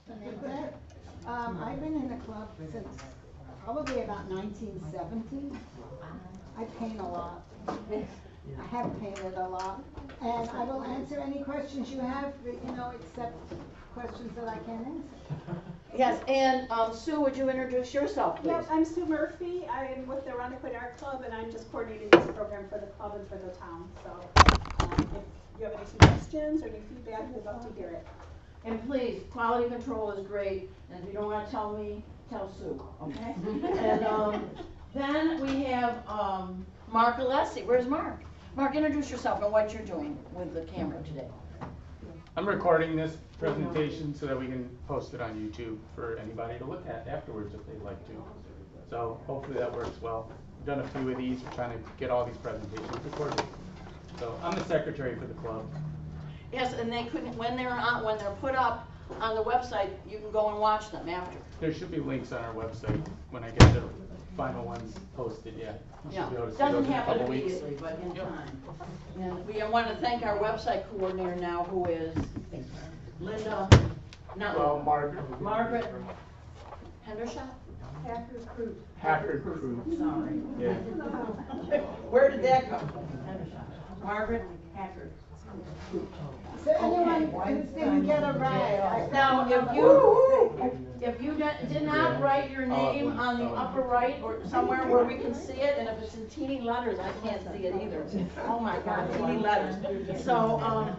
I've been in the club since probably about 1970. I paint a lot. I have painted a lot. And I will answer any questions you have, except questions that I can't answer. Yes, and Sue, would you introduce yourself, please? Yep, I'm Sue Murphy. I'm with the Irondequoit Art Club, and I'm just coordinating this program for the club and for the town. So if you have any suggestions or any feedback, we'd love to hear it. And please, quality control is great, and if you don't want to tell me, tell Sue, okay? And then we have Mark Alessi. Where's Mark? Mark, introduce yourself and what you're doing with the camera today. I'm recording this presentation so that we can post it on YouTube for anybody to look at afterwards if they'd like to. So hopefully that works well. I've done a few of these. We're trying to get all these presentations recorded. So I'm the secretary for the club. Yes, and they couldn't, when they're put up on the website, you can go and watch them after. There should be links on our website when I get the final ones posted, yeah. You Yeah, should be able to it see those doesn't in a happen couple weeks. immediately, but in Yep. time. And we want to thank our website coordinator now, who is Linda, not Linda, Margaret Hendershot? Hacker Crew. Sorry. Yeah. Where did that come from? Hendershot. Margaret Hacker. So anyone who didn't get a right. Now, if you did not write your name on the upper right or somewhere where we can see it, and if it's in teeny letters, I can't see it either. Oh my God, teeny letters. So,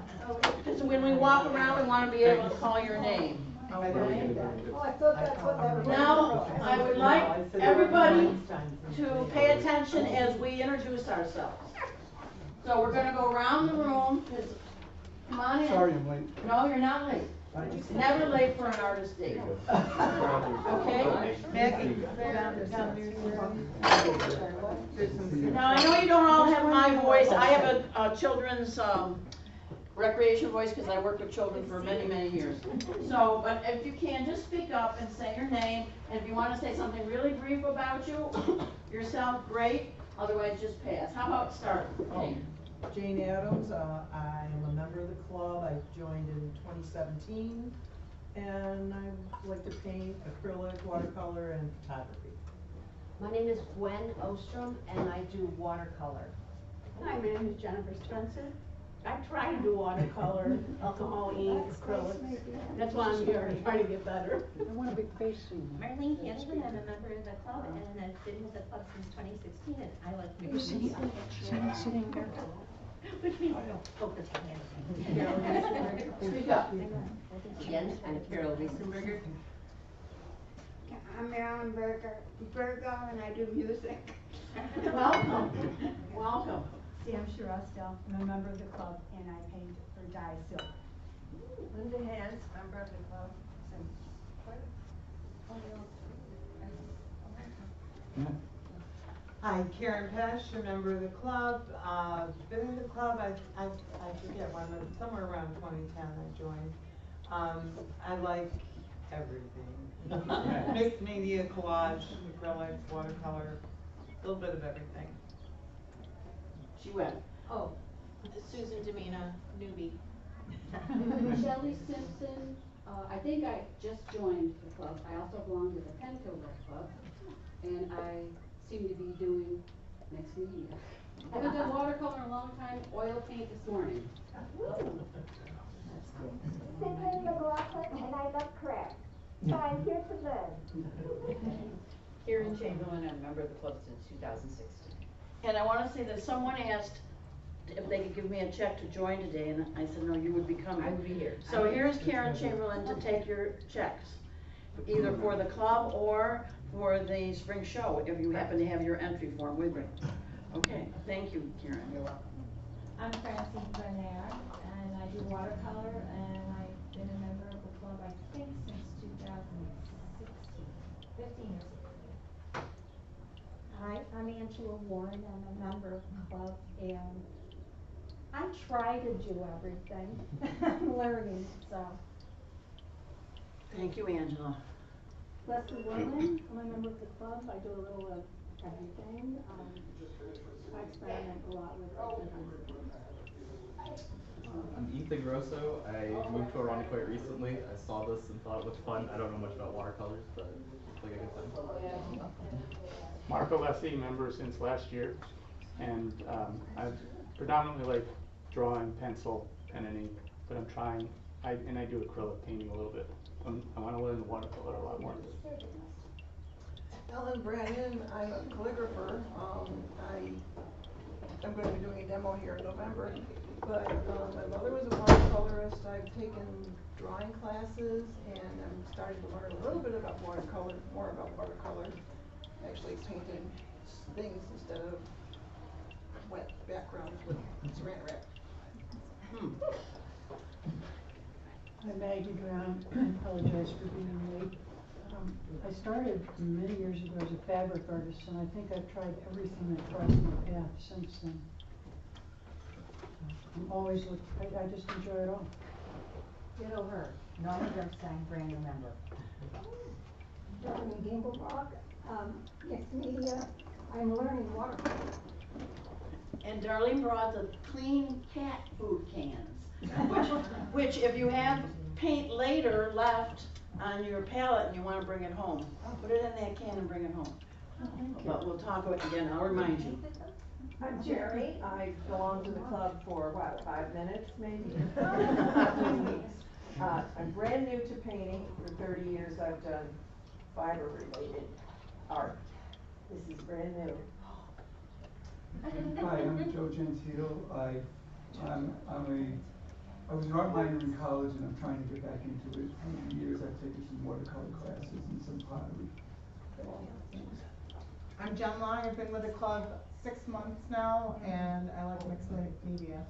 so when we walk around, we want to be able to call your name. Okay? Oh, I thought that's what that was. Now, I would like everybody to pay attention as we introduce ourselves. So we're going to go around the room. Come on in. Sorry I'm late. No, you're not late. Never late for an artist date. Okay? Now, I know you don't all have my voice. I have a children's recreation voice because I worked with children for many, many years. So, but if you can, just speak up and say your name. And if you want to say something really brief about yourself, great. Otherwise, just pass. How about start? Okay. Jane Adams, I am a member of the club. I joined in 2017, and I like to paint acrylic, watercolor, and photography. My name is Gwen Ostrom, and I do watercolor. Hi, my name is Jennifer Spencer. I try to do watercolor, alcohol, ink, acrylic. That's why I'm here, to try to get better. I want a big face soon. Marlene Hannigan, I'm a member of the club and I've been with the club since 2016 and I like to Sitting there. which means focus on anything. Speak up. Again, I'm Carol Wiesenberger. I'm Marilyn Virgo, and I do music. Welcome. Welcome. Sam Sherostel, I'm a member of the club and I paint for dye silk. Linda Hans, member of the club since Hi, Karen Pesh, a member of the club. Been in the club, I forget when, but somewhere around 2010 I joined. I like everything. Mixed media, collage, acrylics, watercolor, a little bit of everything. She went. Oh, Susan Demina, newbie. Shelley Simpson, I think I just joined the club. I also belong to the Penfield Club, and I seem to be doing mixed media. I haven't done watercolor in a long time, oil paint this morning. Cynthia McLaughlin, and I love crafts. So I'm here to learn. Karen Chamberlain, I'm a member of the club since 2016. And I want to say that someone asked if they could give me a check to join today, and I said, no, you would be coming. I would be here. So here's Karen Chamberlain to take your checks, either for the club or for the spring show, if you happen to have your entry form with you. Okay, thank you, Karen. You're welcome. I'm Frances Bernard, and I do watercolor, and I've been a member of the club, I think, since 2016, 15 or 16. Hi, I'm Angela Warren. I'm a member of the club, and I try to do everything. I'm learning, so. Thank you, Angela. Leslie Warman, I'm a member of the club. I do a little of everything. I experiment a lot with I'm Ethan Grosso. I moved to Irondequoit recently. I saw this and thought it looked fun. I don't know much about watercolors, but it looks like a good time. Marco Lessie, member since last year, and I predominantly like drawing, pencil, pen and ink, but I'm trying, I do acrylic painting a little bit. I want to learn watercolor a lot more. Ellen Brannon, I'm a calligrapher. I'm going to be doing a demo here in November. But my mother was a watercolorist. I've taken drawing classes, and I'm starting to learn a little bit about watercolor, more about watercolor. Actually painting things instead of wet backgrounds with saran wrap. I'm Maggie Brown. I apologize for being late. I started many years ago as a fabric artist, and I think I've tried everything that crossed my path since then. I'm always I just enjoy it all. Get over her. Norma Grimstein, brand new member. Darlene Dinkelbach, mixed media. I'm learning watercolor. And Darlene brought the clean cat food cans, which if you have paint later left on your palette and you want to bring it home, put it in that can and bring it home. But we'll talk about it again, I'll remind you. I'm Jerry. I belong to the club for what, 5 minutes maybe? 2 weeks. I'm brand new to painting. For 30 years I've done fiber-related art. This is brand new. Hi, I'm Joe Gentile. I was an art minor in college, and I'm trying to get back into it. Over the years, I've taken some watercolor classes and some pottery. I'm Jen Long. I've been with the club 6 months now, and I like mixed media.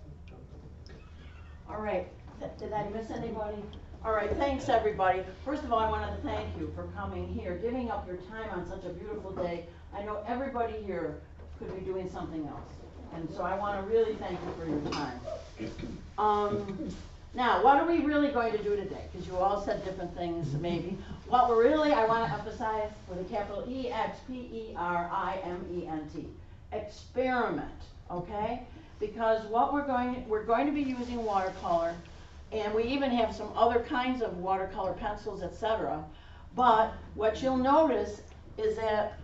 All right, did I miss anybody? All right, thanks everybody. First of all, I wanted to thank you for coming here, giving up your time on such a beautiful day. I know everybody here could be doing something else, and so I want to really thank you for your time. Now, what are we really going to do today? Because you all said different things, maybe. What we're really, I want to emphasize with a capital EXPERIMENT, experiment, okay? Because what we're going to be using watercolor, and we even have some other kinds of watercolor pencils, etc. But what you'll notice is that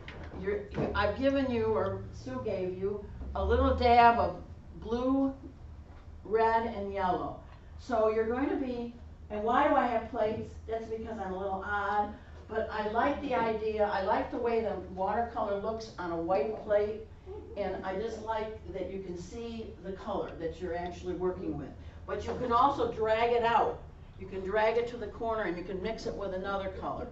I've given you, or Sue gave you, a little dab of blue, red, and yellow. So you're going to be, and why do I have plates? That's because I'm a little odd, but I like the idea, I like the way the watercolor looks on a white plate, and I just like that you can see the color that you're actually working with. But you can also drag it out. You can drag it to the corner and you can mix it with another color.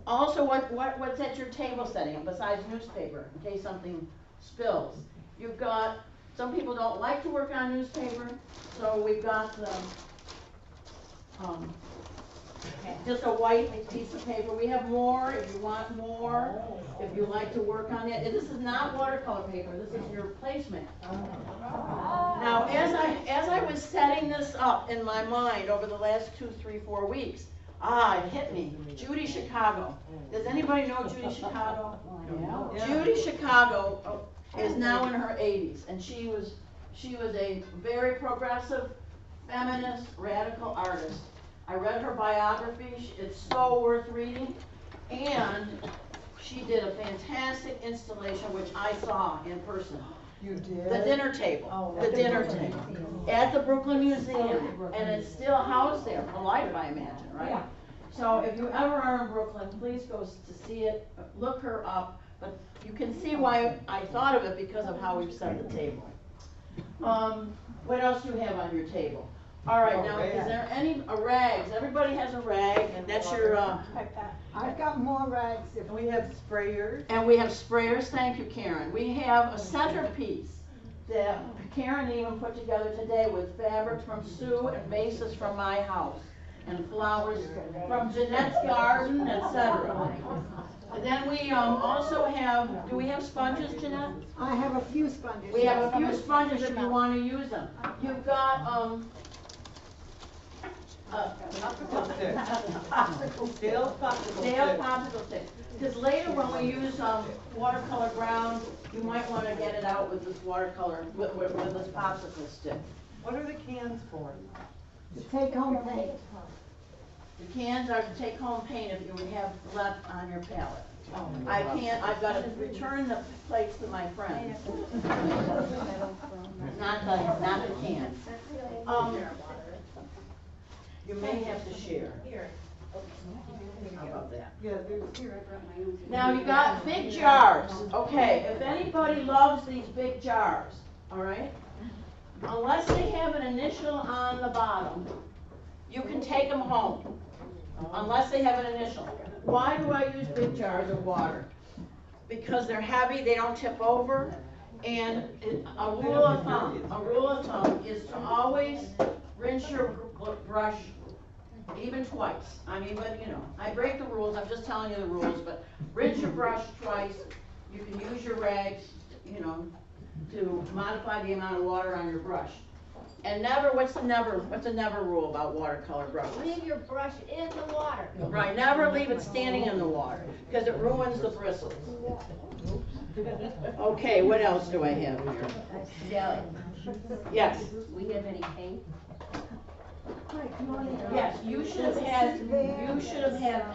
Also, what's at your table setting besides newspaper, in case something spills? You've got, some people don't like to work on newspaper, so we've got the, just a white piece of paper. We have more if you want more, if you like to work on it. And this is not watercolor paper, this is your placemat. Now, as I was setting this up in my mind over the last 2, 3, 4 weeks, it hit me. Judy Chicago. Does anybody know Judy Chicago? Yeah. Judy Chicago is now in her 80s, and she was a very progressive, feminist, radical artist. I read her biography. It's so worth reading. And she did a fantastic installation, which I saw in person. You did? The dinner table. Oh, the dinner table. At the Brooklyn Museum. And it's still housed there for life, I imagine, right? Yeah. So if you ever are in Brooklyn, please go to see it. Look her up. But you can see why I thought of it because of how we've set the table. What else do you have on your table? All right, now, is there any rags? Everybody has a rag, and that's your, I've got more rags. If we have sprayers. And we have sprayers, thank you, Karen. We have a centerpiece that Karen even put together today with fabric from Sue and vases from my house, and flowers from Jeanette's garden, etc. And then we also have, do we have sponges, Jeanette? I have a few sponges. We have a few sponges if you want to use them. You've got, Dale's popsicle stick. Because later when we use watercolor ground, you might want to get it out with this watercolor, with this popsicle stick. What are the cans for? To take home paint. The cans are to take home paint if you have left on your palette. I've got to return the plates to my friends. Not the cans. You may have to share. How about that? Yeah, there's. Now you got big jars, okay, if anybody loves these big jars, all right? Unless they have an initial on the bottom, you can take them home, unless they have an initial. Why do I use big jars of water? Because they're heavy, they don't tip over, and a rule of thumb is to always rinse your brush even twice. I mean, but you know, I break the rules, I'm just telling you the rules, but rinse your brush twice. You can use your rags, you know, to modify the amount of water on your brush. And never, what's the never rule about watercolor brushes? Leave your brush in the water. Right, never leave it standing in the water, because it ruins the bristles. Okay, what else do I have here? Shelley, Yes. we have any paint? Yes, you should have had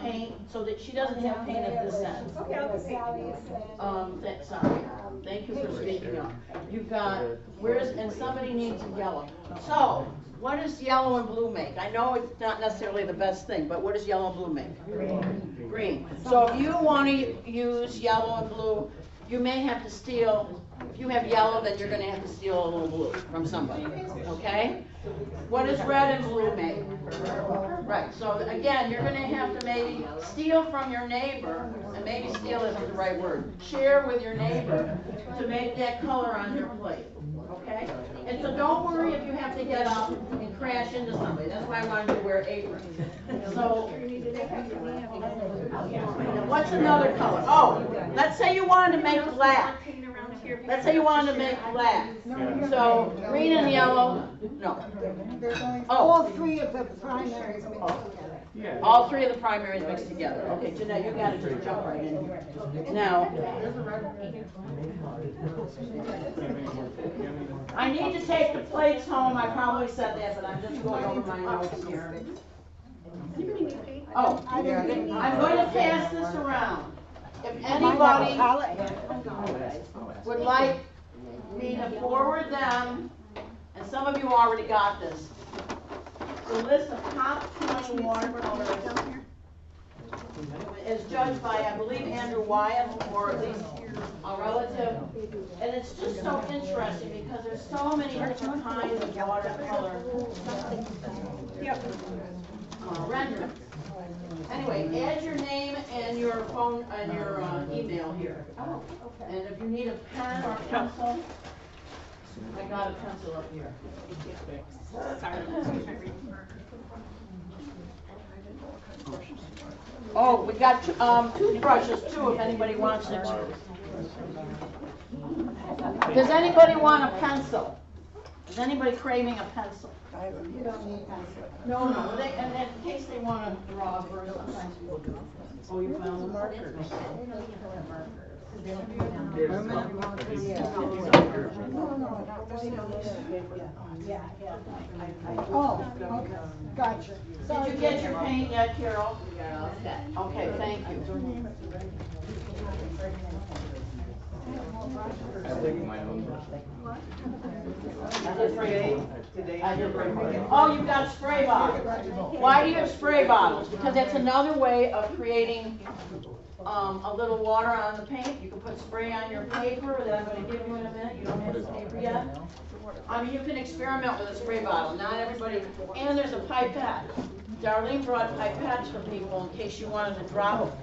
paint, so that she doesn't have paint at this end. Okay, I'll just paint. Sorry, thank you for speaking up. You've got, and somebody needs a yellow. So, what does yellow and blue make? I know it's not necessarily the best thing, but what does yellow and blue make? Green. So if you want to use yellow and blue, you may have to steal, if you have yellow, then you're gonna have to steal a little blue from somebody, okay? What does red and blue make? Right, so again, you're gonna have to maybe steal from your neighbor, and maybe steal isn't the right word, share with your neighbor to make that color on your plate, okay? And so don't worry if you have to get up and crash into somebody, that's why I wanted you to wear aprons. So, what's another color? Oh, let's say you wanted to make black. Let's say you wanted to make black. So, green and yellow, no. All three of the primaries mixed together. Yeah. All three of the primaries mixed together. Okay, Jeanette, you gotta just jump right in here. Now, I need to take the plates home. I probably said that, but I'm just going over my notes here. Oh, I'm going to pass this around. If anybody would like me to forward them, and some of you already got this, the list of top 20 watercolorists is judged by, I believe, Andrew Wyatt, or at least a relative. And it's just so interesting because there's so many different kinds of watercolor renderings. Anyway, add your name and your phone and your email here. Oh, okay. And if you need a pen or pencil, I got a pencil up here. Oh, we got toothbrushes too, if anybody wants it. Does anybody want a pencil? Is anybody craving a pencil? You don't need pencil. No, and in case they want to draw first, sometimes people do. Oh, you found the markers? Oh, okay, gotcha. Did you get your paint yet, Carol? Okay, thank you. I think my own brush. I did bring Oh, you've got spray bottles. Why do you have spray bottles? Because that's another way of creating a little water on the paint. You can put spray on your paper that I'm going to give you in a minute. You don't have the paper yet. I mean, you can experiment with a spray bottle. Not everybody. And there's a pipette. Darlene brought pipettes for people in case you wanted to drop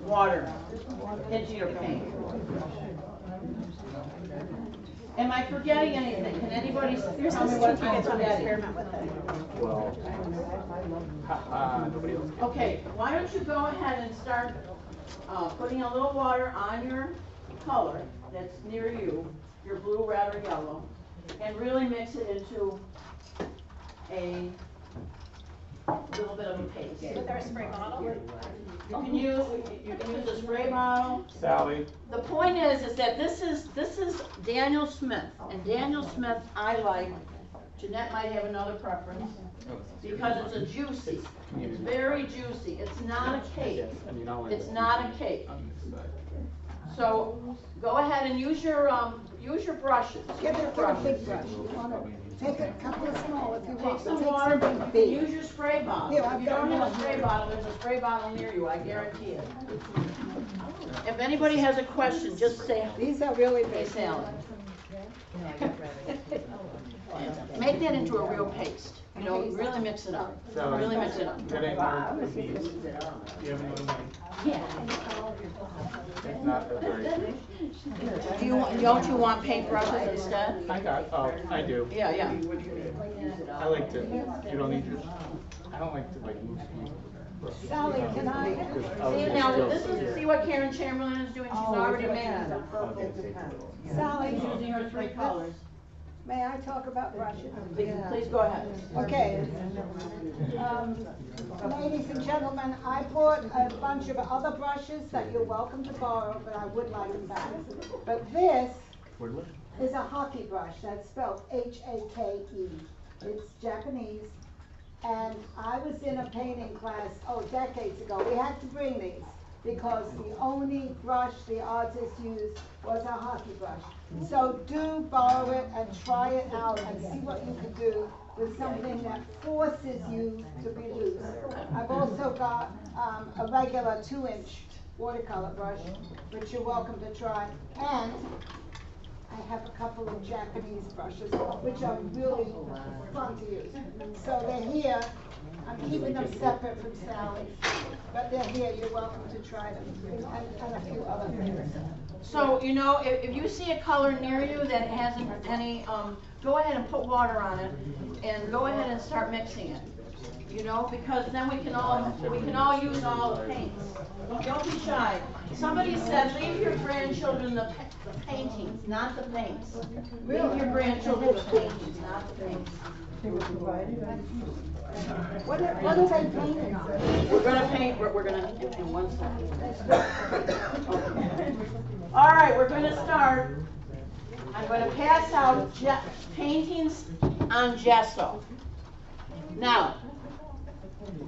water into your paint. Am I forgetting anything? Can anybody tell me what I'm forgetting? Well, nobody else. Okay, why don't you go ahead and start putting a little water on your color that's near you, your blue, red, or yellow, and really mix it into a little bit of a paste. With our spray bottle? You can use a spray bottle. Sally. The point is that this is Daniel Smith, and Daniel Smith I like Jeanette might have another preference, because it's a juicy, it's very juicy, it's not a cake, it's not a cake. So, go ahead and use your brushes, Get a big brush. You wanna take a couple of small if you want. Take some Take water, something but big. use your spray bottle. Here, If I've you got don't have a one spray here. bottle, there's a spray bottle near you, I guarantee it. If anybody has a question, just say, These are really hey big. Sally. Make that into a real paste, you know, really mix it up, So, really mix it up. getting more of these. Do you have another one? If not, that's all right. Don't you want paintbrushes instead? I do. Yeah, yeah. I like to, you don't need your, I don't like to like move people. Sally, can I? See, now, see what Karen Chamberlain is doing, she's already made it. Sally. She's using her three colors. May I talk about brushes? Please go ahead. Okay. Ladies and gentlemen, I brought a bunch of other brushes that you're welcome to borrow, but I would like them back. But this is a hockey brush that's spelled H-A-K-E. It's Japanese. And I was in a painting class, decades ago. We had to bring these because the only brush the artist used was a hockey brush. So do borrow it and try it out and see what you can do with something that forces you to be loose. I've also got a regular 2-inch watercolor brush, which you're welcome to try. And I have a couple of Japanese brushes, which are really fun to use. So they're here. I'm keeping them separate from Sally's, but they're here. You're welcome to try them, and a few other things. So, you know, if you see a color near you that hasn't any, go ahead and put water on it, and go ahead and start mixing it. You know, because then we can all use all the paints. Don't be shy. Somebody said, leave your grandchildren the paintings, not the paints. Leave your grandchildren the paintings, not the paints. What are they painting? We're gonna paint, we're gonna, in 1 second. All right, we're gonna start. I'm gonna pass out paintings on gesso. Now,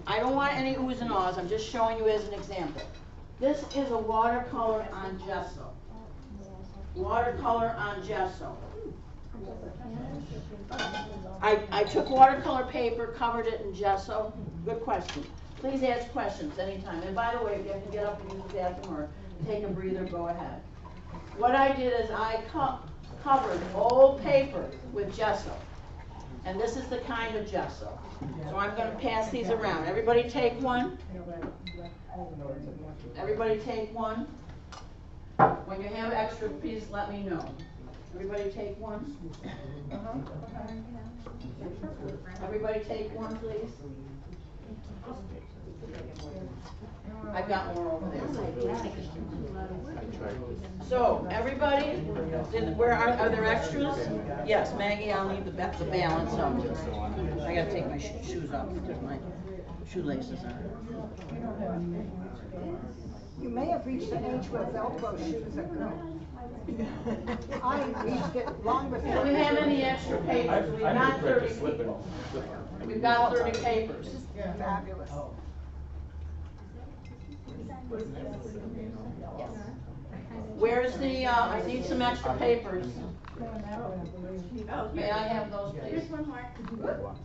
I don't want any oohs and ahs, I'm just showing you as an example. This is a watercolor on gesso. Watercolor on gesso. I took watercolor paper, covered it in gesso. Good question. Please ask questions anytime. And by the way, if you have to get up and use the bathroom or take a breather, go ahead. What I did is I covered old paper with gesso. And this is the kind of gesso. So I'm going to pass these around. Everybody take one. Everybody take one. When you have extra, please let me know. Everybody take one. Everybody take one, please. I've got more over there. So, everybody, where are there extras? Yes, Maggie, I'll need the balance of this. I gotta take my shoes off because my shoelaces are. You may have reached the age where Velcro shoes are good. I reached it long before. Do we have any extra papers? We've got 30 people. We've got 30 papers. Fabulous. Where's the, I need some extra papers. May I have those, please? Here's one more.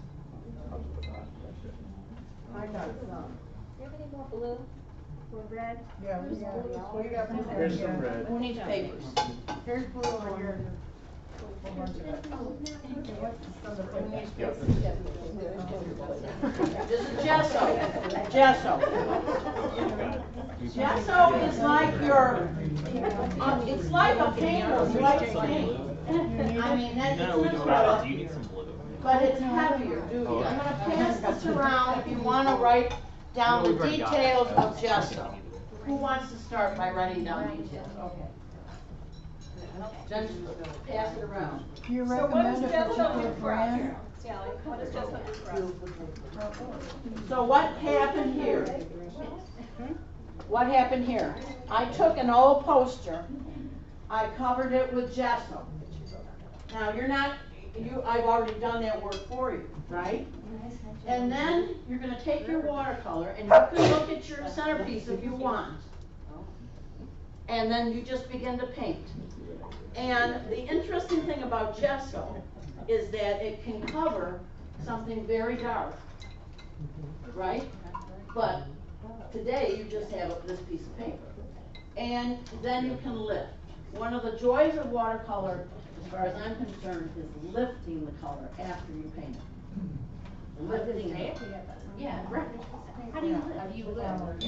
I got some. Do you have any more blue or red? Yeah, we got blue. Here's some red. Who needs papers? Here's blue on your. This is gesso. Gesso. Gesso is like your, it's like a painter's white paint. I mean, that's Do you need some blue? but it's heavier, do you? I'm gonna pass this around if you wanna write down the details of gesso. Who wants to start by writing down details? Okay. Just pass it around. Do you So what recommend does a gesso do particular for us? brand? Sally, what does gesso do for us? So what happened here? What happened here? I took an old poster, I covered it with gesso. Now, I've already done that work for you, right? And then you're gonna take your watercolor, and you can look at your centerpiece if you want. And then you just begin to paint. And the interesting thing about gesso is that it can cover something very dark, right? But today you just have this piece of paper. And then you can lift. One of the joys of watercolor, as far as I'm concerned, is lifting the color after you paint it. Lifting it. Yeah, right. How do you lift? How do you lift?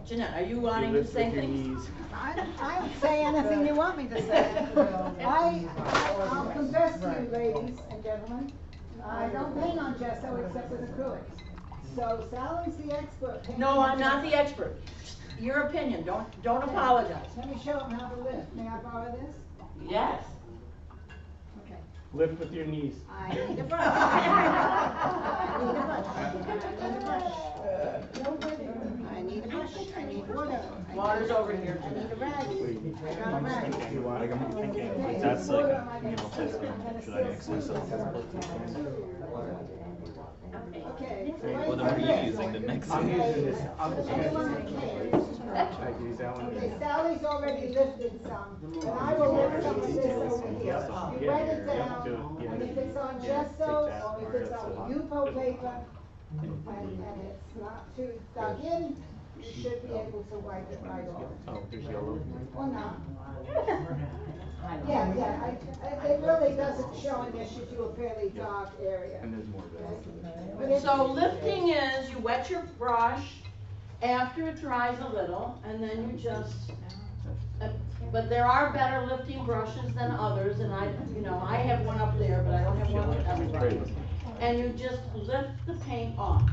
Jeanette, are you wanting to say things? I'll say anything you want me to say. I'll confess to you, ladies and gentlemen, I don't paint on gesso except with acrylics. So Sally's the expert. No, I'm not the expert. Your opinion, don't apologize. Let me show them how to lift. May I borrow this? Yes. Okay. Lift with your knees. I need a brush. I need a brush. I need a brush. I need water. Water's over here. I need a rag. I got a rag. That's like, should I mix myself? Okay. Well, then what are you using to mix I'm it? using this. I use that one. Okay, Sally's already lifted some, and I will lift some of this over here. You wet it down, and if it's on gesso, or if it's on UPO paper, and it's not too dug in, you should be able to wipe it right off. Oh, there's yellow. Or not. Yeah, it really doesn't show unless you do a fairly dark area. And there's more of But that. if- So lifting is you wet your brush after it dries a little, and then you just, but there are better lifting brushes than others, and I have one up there, but I don't have one for everybody. And you just lift the paint off.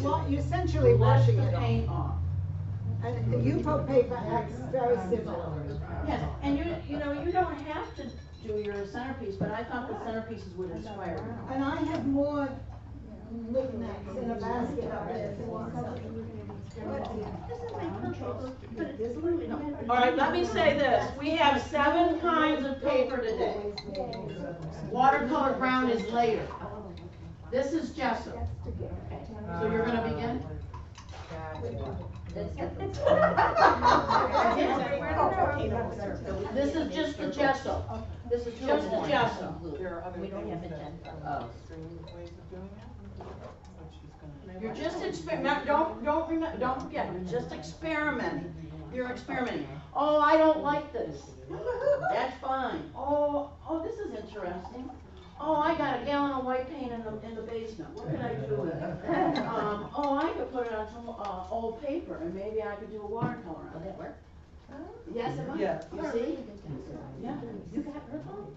You're essentially washing Lift it the off. paint off. And the UPO paper acts very similar. Yes, and you don't have to do your centerpiece, but I thought the centerpieces would inspire you. And I have more knickknacks in a basket up there if you want some. All right, let me say this, we have 7 kinds of paper today. Watercolor brown is later. This is gesso. So you're gonna begin? This is just the gesso. This is just the gesso. We don't have agenda. Oh. You're just don't forget, you're just experimenting. You're experimenting. Oh, I don't like this. That's fine. Oh, this is interesting. Oh, I got a gallon of white paint in the basement. What could I do with it? Oh, I could put it on some old paper, and maybe I could do a watercolor on it. Will that work? Yes, it might. Yeah. You see? Yeah. You got purple?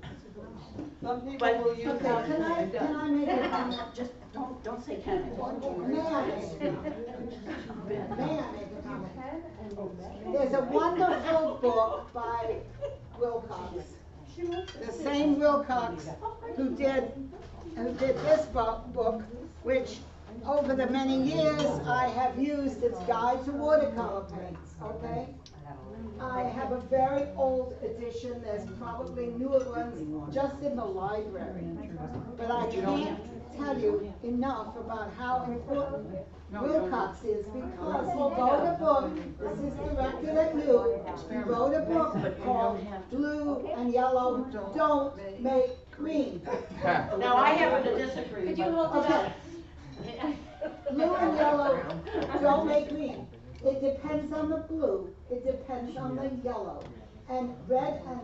Some people But- will use. Okay, can I make a comment? Just don't say can. May I make a comment? May I make a comment? There's a wonderful book by Wilcox. The same Wilcox who did this book, which over the many years I have used its guide to watercolor paints, okay? I have a very old edition, there's probably newer ones just in the library. But I can't tell you enough about how important Wilcox is, because he wrote a book, this is directed at you, he wrote a book called Blue and Yellow Don't Make Green. Now, I happen to disagree. Could you hold it up? Blue and yellow don't make green. It depends on the blue, it depends on the yellow. And red and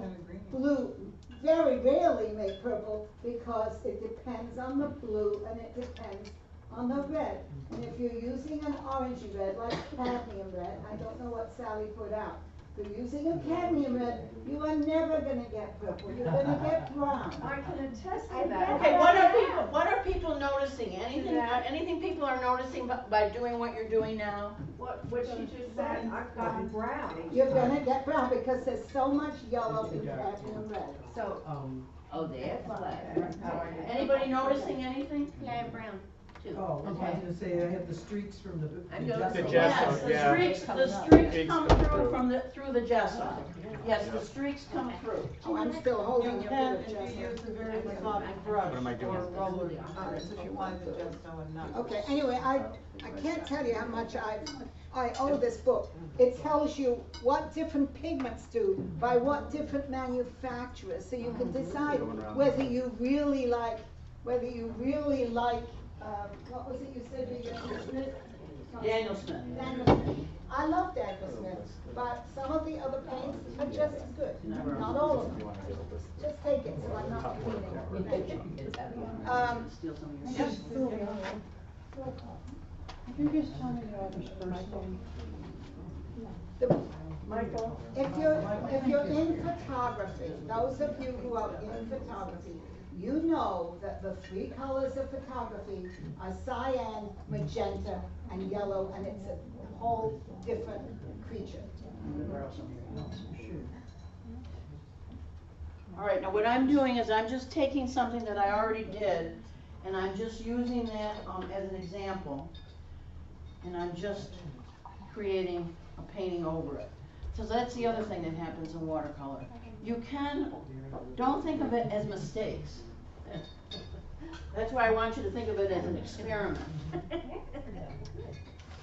blue very rarely make purple because it depends on the blue and it depends on the red. And if you're using an orangey red, like cadmium red, I don't know what Sally put out. If you're using a cadmium red, you are never gonna get purple, you're gonna get brown. I can attest to that. Okay, what are people noticing? Anything people are noticing by doing what you're doing now? What she just said, I've gotten brown. You're gonna get brown because there's so much yellow in cadmium red. So, Oh, that's why. Anybody noticing anything? Yeah, I have brown. too. Oh, I was gonna say, I have the streaks from the The gesso. Yes, the streaks come through through the gesso. Yes, the streaks come through. Oh, I'm still holding You your can, bit of if you gesso. use a very soft brush am I doing? or roller, to apply the gesso and not. Okay, anyway, I can't tell you how much I owe this book. It tells you what different pigments do by what different manufacturers, so you can decide whether you really like, what was it you said, Smith? Daniel Smith. Daniel Smith. I love Daniel Smith, but some of the other paints are just as good, not all of them. Just take it, so I'm not repeating. Could you just tell me the author's first name? Michael? If you're in photography, those of you who are in photography, you know that the three colors of photography are cyan, magenta, and yellow, and it's a whole different creature. All right, now what I'm doing is I'm just taking something that I already did, and I'm just using that as an example, and I'm just creating a painting over it. So that's the other thing that happens in watercolor. Don't think of it as mistakes. That's why I want you to think of it as an experiment.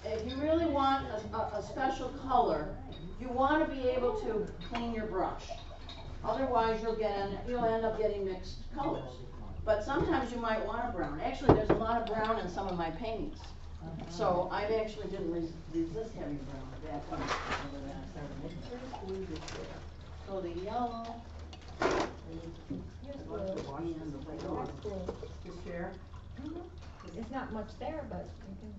If you really want a special color, you want to be able to clean your brush. Otherwise, you'll end up getting mixed colors. But sometimes you might want a brown. Actually, there's a lot of brown in some of my paintings. So I actually didn't resist having brown back when I started making. So the yellow. This chair. It's not much there, but you can.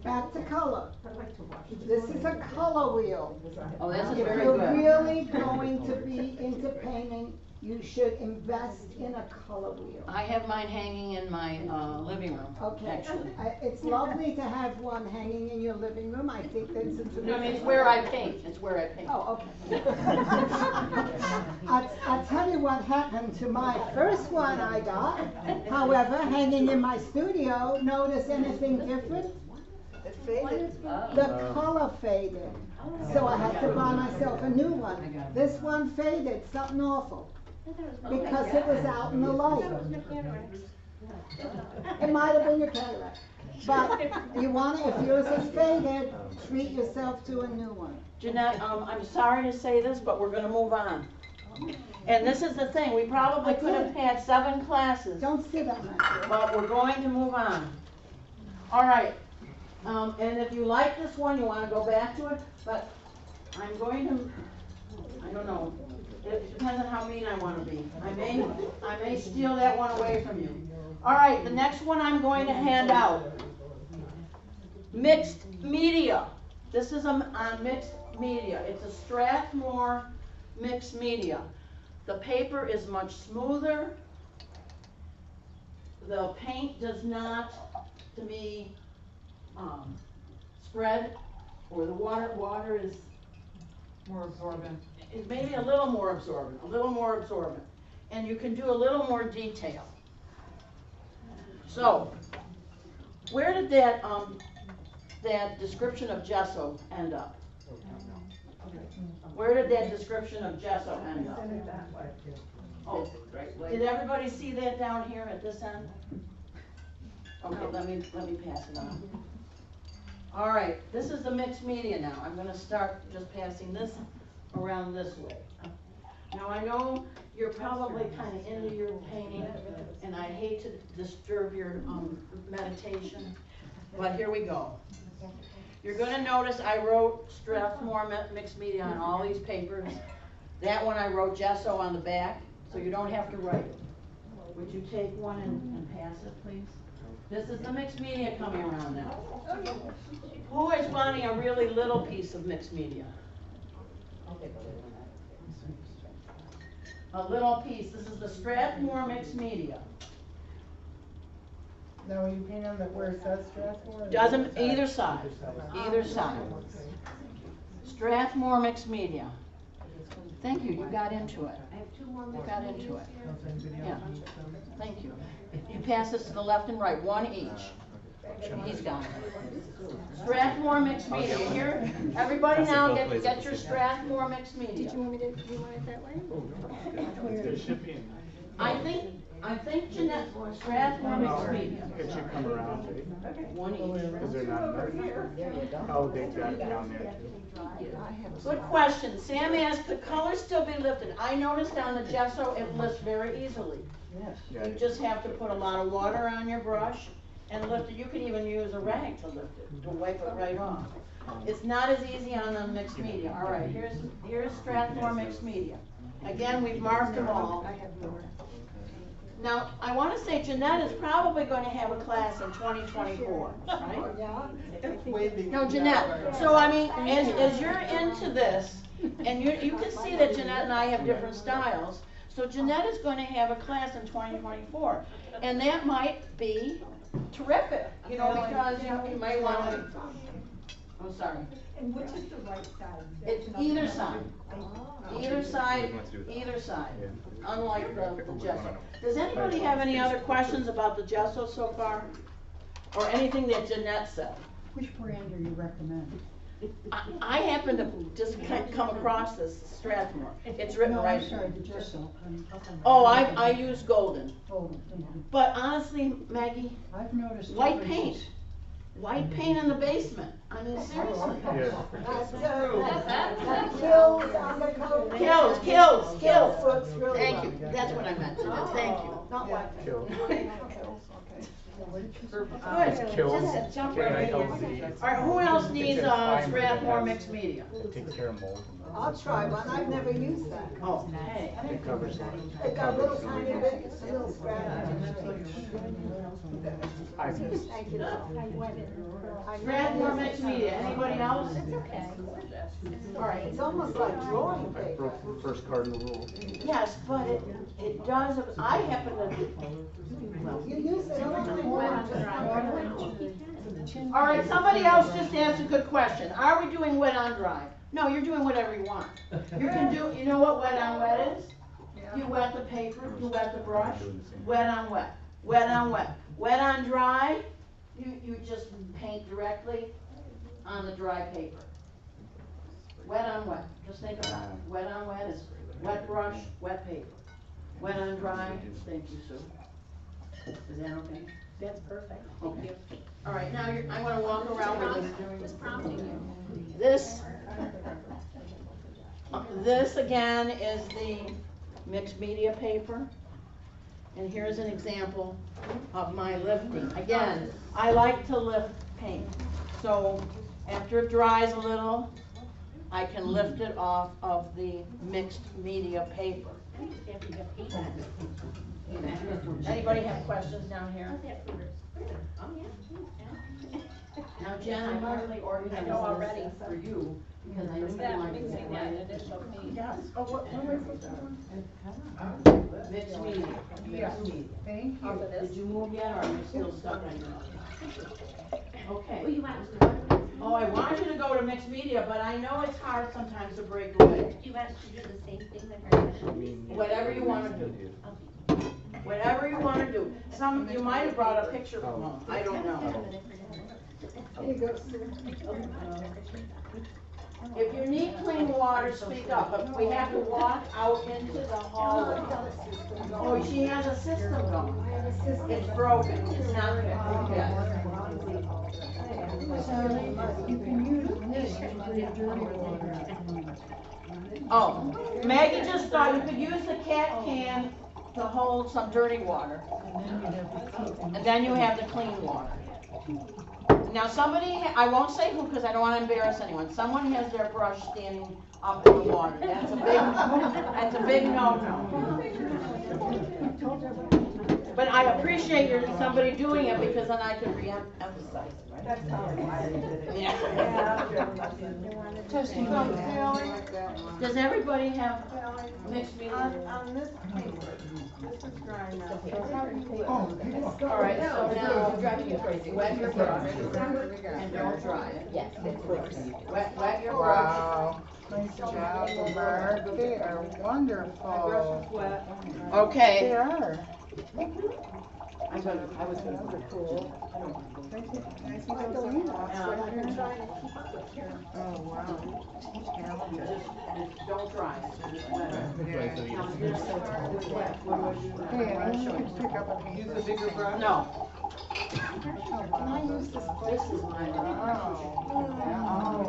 Back to color. This is a color wheel. Oh, this is If very you're good. really going to be into painting, you should invest in a color wheel. I have mine hanging in my living room, Okay, actually. it's lovely to have one hanging in your living room. I think that's a No, I mean, it's where I paint. It's where I paint. Oh, okay. I'll tell you what happened to my first one I got. However, hanging in my studio, notice anything different? It faded. The color faded. So I had to buy myself a new one. This one faded, something awful. Because it was out in the light. It might have been your cataract. But you want to, if yours is faded, treat yourself to a new one. Jeanette, I'm sorry to say this, but we're gonna move on. And this is the thing, we probably could have had 7 classes. Don't say that much. But we're going to move on. All right, and if you like this one, you wanna go back to it, but I'm going to, I don't know, it depends on how mean I wanna be. I may steal that one away from you. All right, the next one I'm going to hand out. Mixed media. This is on mixed media. It's a Strathmore mixed media. The paper is much smoother. The paint does not, to me, spread, or the water is More absorbent. It's maybe a little more absorbent, and you can do a little more detail. So, where did that description of gesso end up? Where did that description of gesso end up? Oh, did everybody see that down here at this end? Okay, let me pass it on. All right, this is the mixed media now. I'm gonna start just passing this around this way. Now I know you're probably kind of into your painting, and I hate to disturb your meditation, but here we go. You're gonna notice I wrote Strathmore mixed media on all these papers. That one I wrote gesso on the back, so you don't have to write it. Would you take one and pass it, please? This is the mixed media coming around now. Who is wanting a really little piece of mixed media? A little piece. This is the Strathmore mixed media. Now, will you paint on the where it says Strathmore? Doesn't, either side. Either side. Strathmore mixed media. Thank you, you got into it. I have two more You mixed got medias into it. here. If anybody Yeah. else needs some. Thank you. You pass this to the left and right, one each. He's got it. Strathmore mixed media, here, everybody now get your Strathmore mixed media. Did you want me to, do you want it that way? There should be. I think Jeanette, Strathmore mixed media. It should come around. One each. Is there not enough? Oh, they've got it down there too. Good question. Sam asked, could color still be lifted? I noticed on the gesso, it lifts very easily. Yes. You just have to put a lot of water on your brush and lift it. You can even use a rag to lift it, to wipe it right off. It's not as easy on the mixed media. All right, here's Strathmore mixed media. Again, we've marked them all. I have more. Now, I want to say Jeanette is probably going to have a class in 2024, right? No, Jeanette. So, I mean, as you're into this, and you can see that Jeanette and I have different styles, so Jeanette is going to have a class in 2024, and that might be terrific, you know, because you might want to, I'm sorry. And which is the right side? It's either side. Either side, either side, unlike the gesso. Does anybody have any other questions about the gesso so far? Or anything that Jeanette said? Which brand do you recommend? I happen to just come across this Strathmore. It's written No, right. I'm sorry, the gesso. Oh, I use golden. Golden, thank you. But honestly, Maggie, I've noticed. white paint. White paint in the basement. I mean, seriously. That kills on the coat. Kills. Looks really Thank well. you. That's what I meant, Jeanette. Thank you. Not white. Kill. Good. Kills. Just jump right in. KILZ. All right, who else It needs says fiber Strathmore that mixed media? takes care of mold. I'll try one, I've never used that. Oh, hey. It covers it. It got a little tiny bit, a little scratch. I've used. Thank you. Strathmore mixed media. Anybody else? All right. It's almost like drawing I paper. broke the first cardinal rule. Yes, but it does, I happen to, well. You use it all the time. All right, somebody else just asked a good question. Are we doing wet on dry? No, you're doing whatever you want. You can do, you know what wet on wet is? You wet the paper, you wet the brush, wet on wet, wet on wet. Wet on dry, you just paint directly on the dry paper. Wet on wet, just think about it. Wet on wet is wet brush, wet paper. Wet on dry, thank you, Sue. Is that okay? That's perfect. Okay. All right, now I'm gonna walk around with this. Just prompting you. This again is the mixed media paper. And here's an example of my lifting. Again, I like to lift paint. So after it dries a little, I can lift it off of the mixed media paper. Anybody have questions down here? Now, Jen, I hardly organized already. this for you, because I knew you That wanted to mixing get that right into additional it. paint. Yes. Oh, what am I supposed to do? Mixed media, mixed media. Thank Off of this. Did you move yet, or are you still stuck on your? Okay. Oh, you want us to go to this? Oh, I want you to go to mixed media, but I know it's hard sometimes to break away. Do you want us to do the same thing with our questions? Whatever you wanna do. Whatever you wanna do. You might have brought a picture from home, I don't know. Here you go, Sue. If you need clean water, speak up, but we have to walk out into the hallway. Oh, she has a system going. It's broken, it's not fixed yet. So you can use this to treat dirty water. Oh, Maggie just thought you could use the cat can to hold some dirty water. And then you have the clean water. Now somebody, I won't say who because I don't want to embarrass anyone. Someone has their brush standing up in the water. That's a big no-no. But I appreciate somebody doing it because then I can re-emphasize it, right? That's probably why they did it. Yeah. Testing Does everybody have mixed media? On this paper, this is dry now. So how do you All right, so now, driving you crazy, wet your brush and don't dry it. Yes, of course. Wet your brush. Wow, nice job, Mark, they are wonderful. wet. They Okay. are. I was gonna put cool. Can I see those Oh, wow. Just don't dry it, just wet it. Yeah. Now, here's the wet. What do I do? Hey, I want you to pick up a piece. Use a bigger brush? No, Can I use this? this is mine.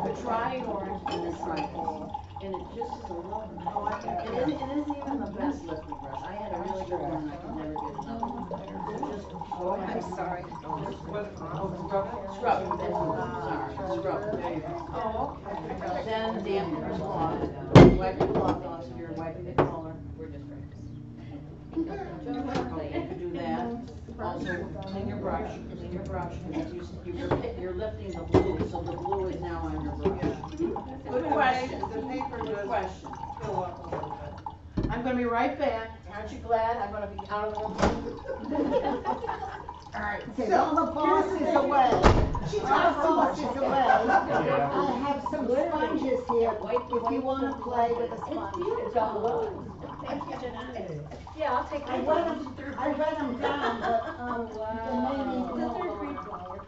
The dry orange and the dry gold. And it just is a little, it isn't even the best lifting brush. I had a really good one and I could never get another one. Just go ahead. I'm sorry. Scrub it, that's what I'm sorry, scrub it, there you go. Oh, okay. Then dampen your cloth, wipe your cloth off so you're wiping the color. We're just practicing. Okay, you can do that. Also, clean your brush, because you're lifting the blue, so the blue is now on your brush. Good question, The paper good does question. fill up a little bit. I'm gonna be right back. Aren't you glad I'm gonna be out of the room? All right, so all the boss is away. All the boss is away. I have some sponges here, if you wanna play with a sponge. Thank you, Jeanette. Yeah, I'll take I wet them down, but, they may need The more. third grade flower.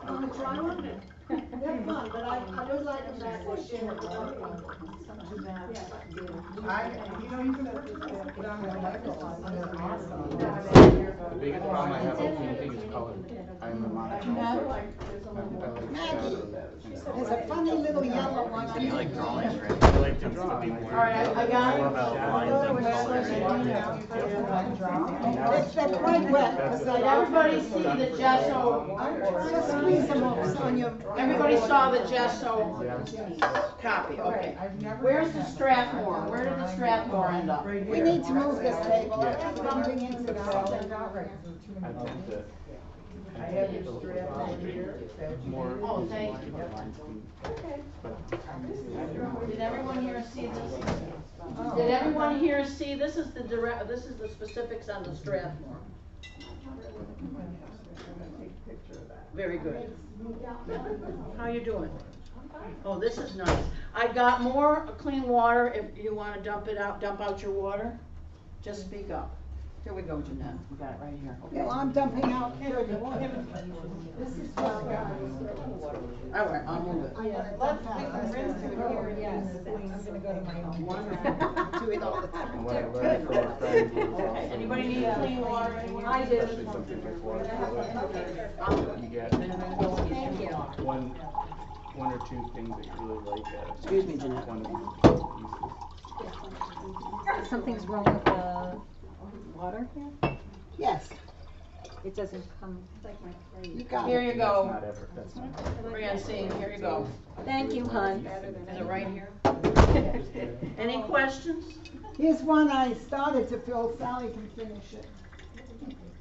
Wanna try one? They're fun, but I would like them back this year. You can put it on the microphone. The biggest problem I have with painting is color. I'm a monochrome. Maggie, there's a funny little yellow one. You like drawing, right? I like to draw. All right, I got More it. about lines and colors. They're quite wet, but Did they everybody see the gesso? just squeeze them over on your. Everybody saw the gesso copy, okay. Where's the Strathmore? Where did the Strathmore end up? We need to move this table, it's bumping into the something. I tend to. I have your strap over here. More. Oh, thank you. Did everyone here see this? Did everyone here see, this is the specifics on the Strathmore. Very good. How you doing? Oh, this is nice. I got more clean water, if you wanna dump out your water, just speak up. Here we go, Jeanette, we got it right here, okay? Well, I'm dumping out dirty water. This is well done. All right, I'll move it. Let's rinse it here, yes. I'm gonna go to my own one. Do it all the time. And what I learned from our friends was Okay, also anybody need clean water anywhere? I do. especially something like watercolor, you get one or two things that you really like at Excuse me, Jeanette. one of these pieces. Something's wrong with the water here? Yes, It doesn't come. you got Here it. you go, Not ever, that's not. Francine, here you go. Thank you, hon. Is it right here? Any questions? Here's one I started to fill, Sally can finish it.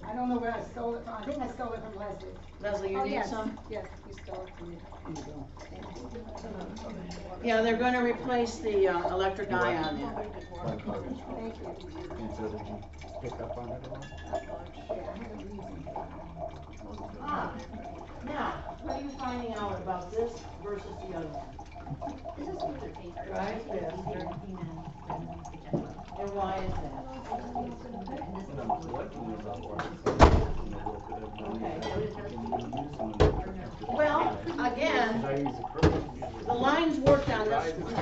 I don't know where I stole it from, I think I stole it from Leslie. Leslie, you Oh, need yes. some? Yes, you stole it from me. Yeah, they're gonna replace the electric eye on there. Thank you. And so did you pick up on it at all? Ah, now, what are you finding out about this versus the other one? This is what they're paying for. Right. And why is that? And I'm collecting about watercolor. Well, again, Because I use acrylic. the lines worked on this one.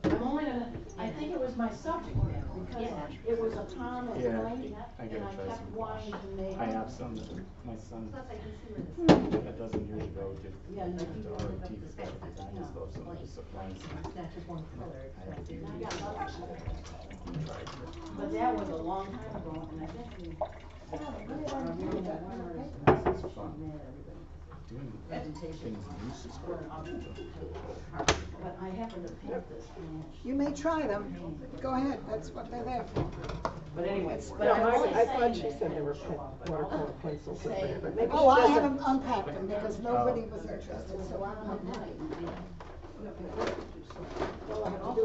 I'm only gonna, I think it was my subject matter, because it was a Tom at Yeah, night, I and gotta I try kept some. wanting to make. I have some that my son, Plus I can see where a dozen years ago, did Yeah, you the art teeth stuff, because I just love some of the supplies. it's not just one color, it's like there's. I got lots of them. But that was a long time ago, and I think we. doing presentation. things loose is hard. But I happen to paint this. You may try them. Go ahead, that's what they're there for. But anyway, No, I thought she said they were watercolor pencils in there, but maybe she Oh, I doesn't. haven't unpacked them because nobody was interested, so I don't unpack them.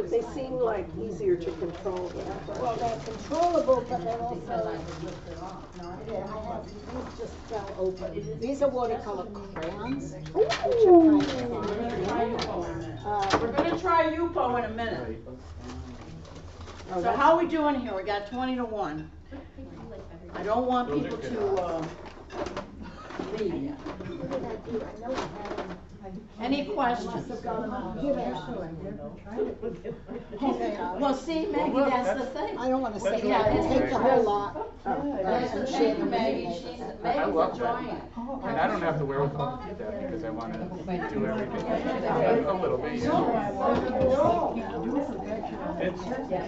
They seem like easier to control than. Well, they're controllable, but they're also. Yeah, I have, these just fell open. These are watercolor crayons, which are kind of fun. We're gonna try UPO in a minute. So how are we doing here? We got 20 to 1. I don't want people to, leave. Any questions? Well, see, Maggie, that's the thing. I don't wanna say Yeah, that, it's take the whole lot. That's the and thing, share them with Maggie, me. Maggie's I love enjoying that. it. And I don't have the wherewithal to do that because I want to do everything a little bit. It's,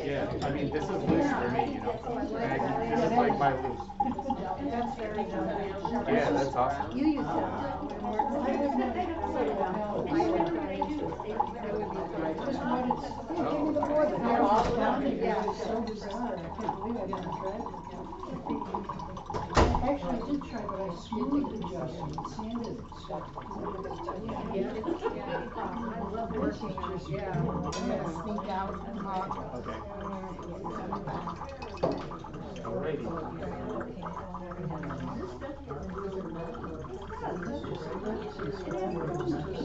yeah, I mean, this is loose for me, you know. And this is like my loose. Yeah, that's awesome. You use Actually, I did try, but I smoothed it just and sanded it, so. I love working on it, yeah. I'm gonna sneak out and mark. Okay. Alrighty.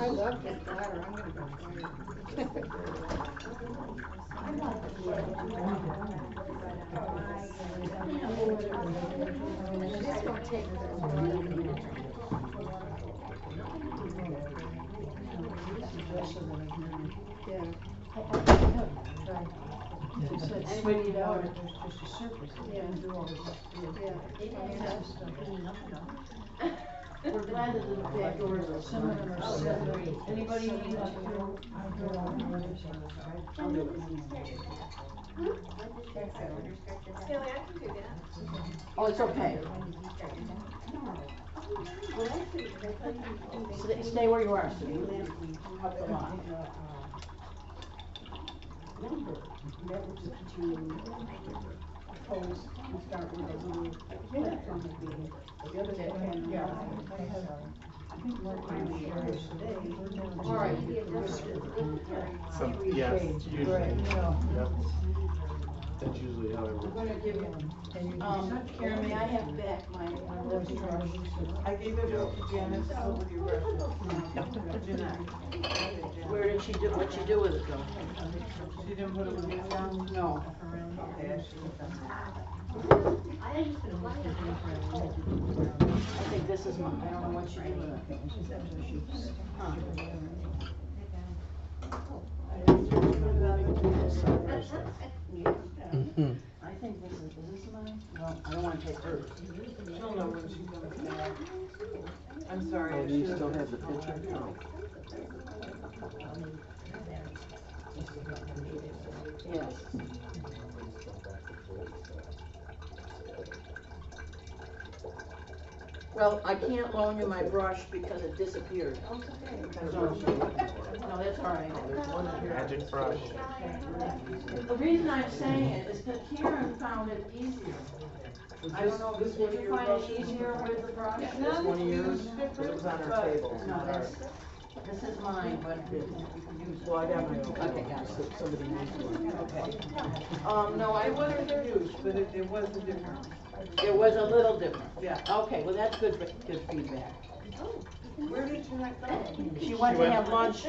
I love this ladder, I'm gonna go try This won't take Anybody need water? There's just a surface, it didn't do all this. We're glad that the back doors are Some of them are seven. Anybody need one? Haley, I can do that. Oh, it's okay. Stay where you are, Sue. Up the line. All right. Some, yes, usually. Yep. That's usually how it I'm works. gonna give you, Karen, may I have back my lifting brush? I gave it to Janice over your Where did she do, what'd she do with it though? She didn't put it with you down? No. Okay, I should have done that. I think this is mine, I don't know what she did with it. Huh. I think this is mine? Well, I don't wanna take hers. She'll know when she comes back. I'm sorry. Oh, I do you should've- still have the picture? No. Yes. Well, I can't loan you my brush because it disappeared. So, no, that's all right. Magic brush. The reason I'm saying it is that Karen found it easier. I don't know, did you find it easier with the brush? This one of yours? It was on our table. No, this is mine, but you can use it. Well, I got my own. Okay, got it. Somebody needs one. Okay. No, I It wasn't wasn't huge, but it was a different. It was a little different. Yeah. Okay, well, that's good feedback. Where did you not go? She went to have lunch.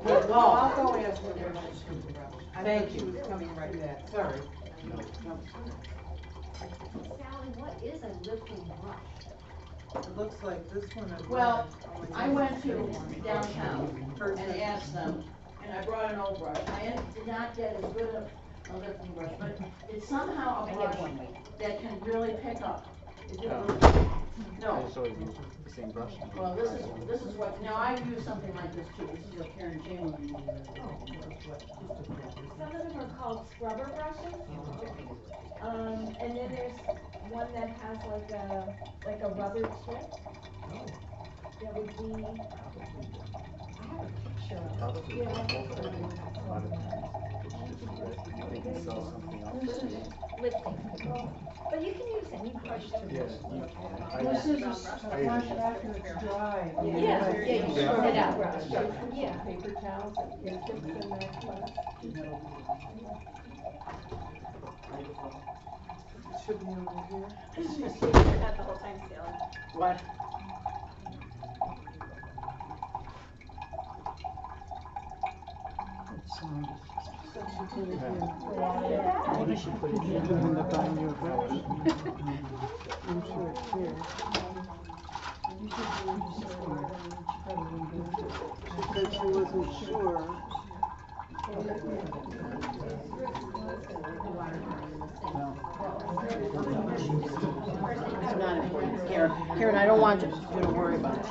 Well, I'll go ask her where she's coming from. I Thank thought she you. was coming right back, sorry. Sally, what is a lifting brush? It looks like this one is. Well, I went to downtown and asked them, and I brought an old brush. I did not get as good a lifting brush, but it's somehow a brush that can really pick up. Is it no. I just always use the same brush. Well, this is what, now I've used something like this too. This is what Karen Chamberlain used. Some of them are called scrubber brushes. And then there's one that has like a rubber tip. that would be, I have a picture of it. They can sell something else. Lifting. But you can use any brush to Yeah, lift. This is a brush after it's dry. Yeah, you sort it out. Yeah. Paper towels and ear-tips in that class. Should be over here. She's shaking her head the whole time, Sally. What? Maybe she put it here in the bottom of your brush. I'm sure it's here. You should do it just for it, and she probably wouldn't do it. She said she wasn't sure. It's not important. Karen, I don't want you to worry about it.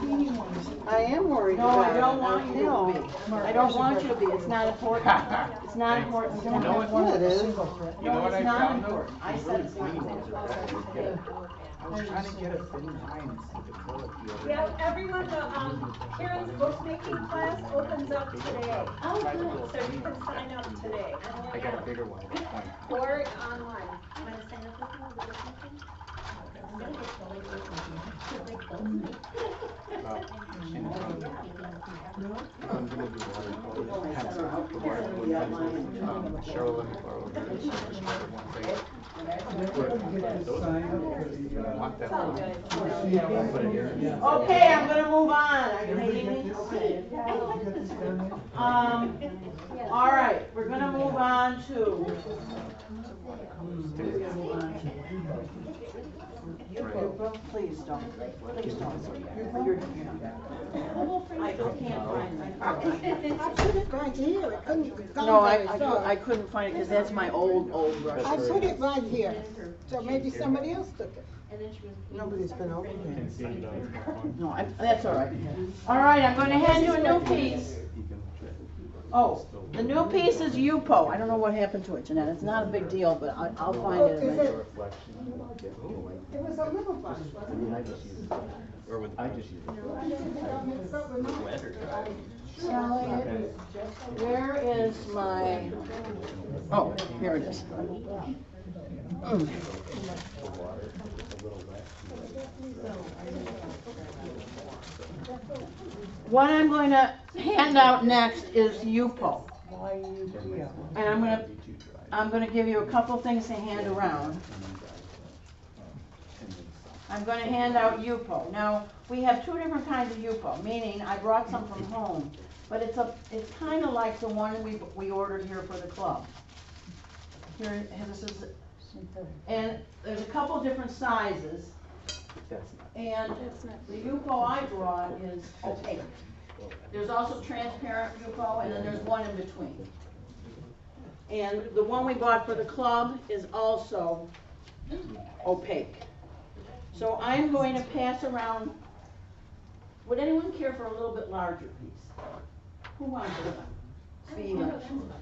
I am worried No, about it. I don't want you know. to be. I don't want you to be. It's not important. It's not important. You know what? Yeah, it is. You know what I It's not found though? important. I said it's not important. I was trying to get a thin line with acrylic the other Yeah, day. everyone, Karen's bookmaking class opens up today. Oh, good. So you can sign up today. I got a bigger one. Or online. You wanna sign up with me with the bookmaking? I'm gonna do watercolor, pencil, the watercolor pencils. Cheryl let me borrow hers, she described one thing. Those are good, but I want that one. Put it here. Okay, I'm gonna move on. Are you hating me? Okay. All right, we're gonna move on to. Please don't. Please don't. I can't find it. I put it right here, it couldn't go No, very far. I couldn't find it because that's my old brush. I put it right here, so maybe somebody else took it. Nobody's been over here. No, that's all right. All right, I'm going to hand you a new piece. Oh, the new piece is Yupo. I don't know what happened to it, Jeanette. It's not a big deal, but I'll find it Is eventually. It was a little brush, wasn't it? Or with, I just use it. Sally, where is my, oh, here it is. What I'm going to hand out next is Yupo. And I'm gonna give you a couple things to hand around. I'm going to hand out Yupo. Now, we have two different kinds of Yupo, meaning I brought some from home, but it's kind of like the one we ordered here for the club. Here, this is, and there's a couple different sizes, and the Yupo I brought is opaque. There's also transparent Yupo, and then there's one in between. And the one we bought for the club is also opaque. So I'm going to pass around, would anyone care for a little bit larger piece? Who wants it? Steve?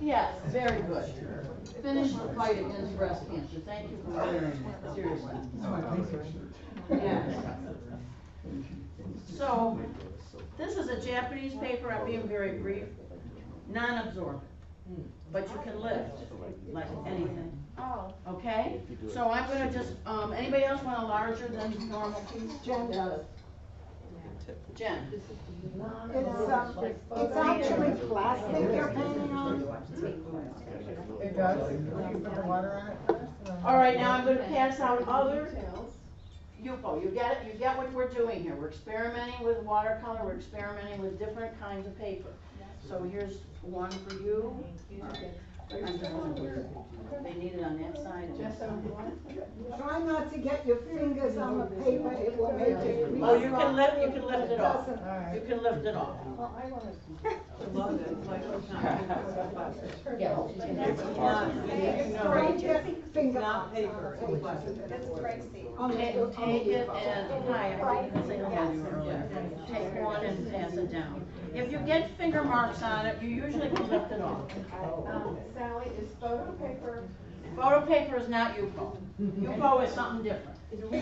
Yes, very good. Finish the fight against breast cancer. Thank you for wearing it, seriously. Yes. So, this is a Japanese paper, I'm being very brief, non-absorbent, but you can lift like anything. Oh. Okay? So I'm gonna just, anybody else want a larger than normal piece? Jen does. Jen. It's actually plastic you're painting on? It does. You put the water on it first? All right, now I'm gonna pass out other Yupo. You get it? You get what we're doing here. We're experimenting with watercolor. We're experimenting with different kinds of paper. So here's one for you. I'm just gonna put it, they need it on that side. Try not to get your fingers on the paper, it will make it grease. Oh, you can lift it off. You can lift it off. Not paper. It's pricey. Take it and, hi, I didn't say hello to you earlier. Take one and pass it down. If you get finger marks on it, you usually can lift it off. Sally, is photo paper Photo paper is not UPO. UPO is something different. You can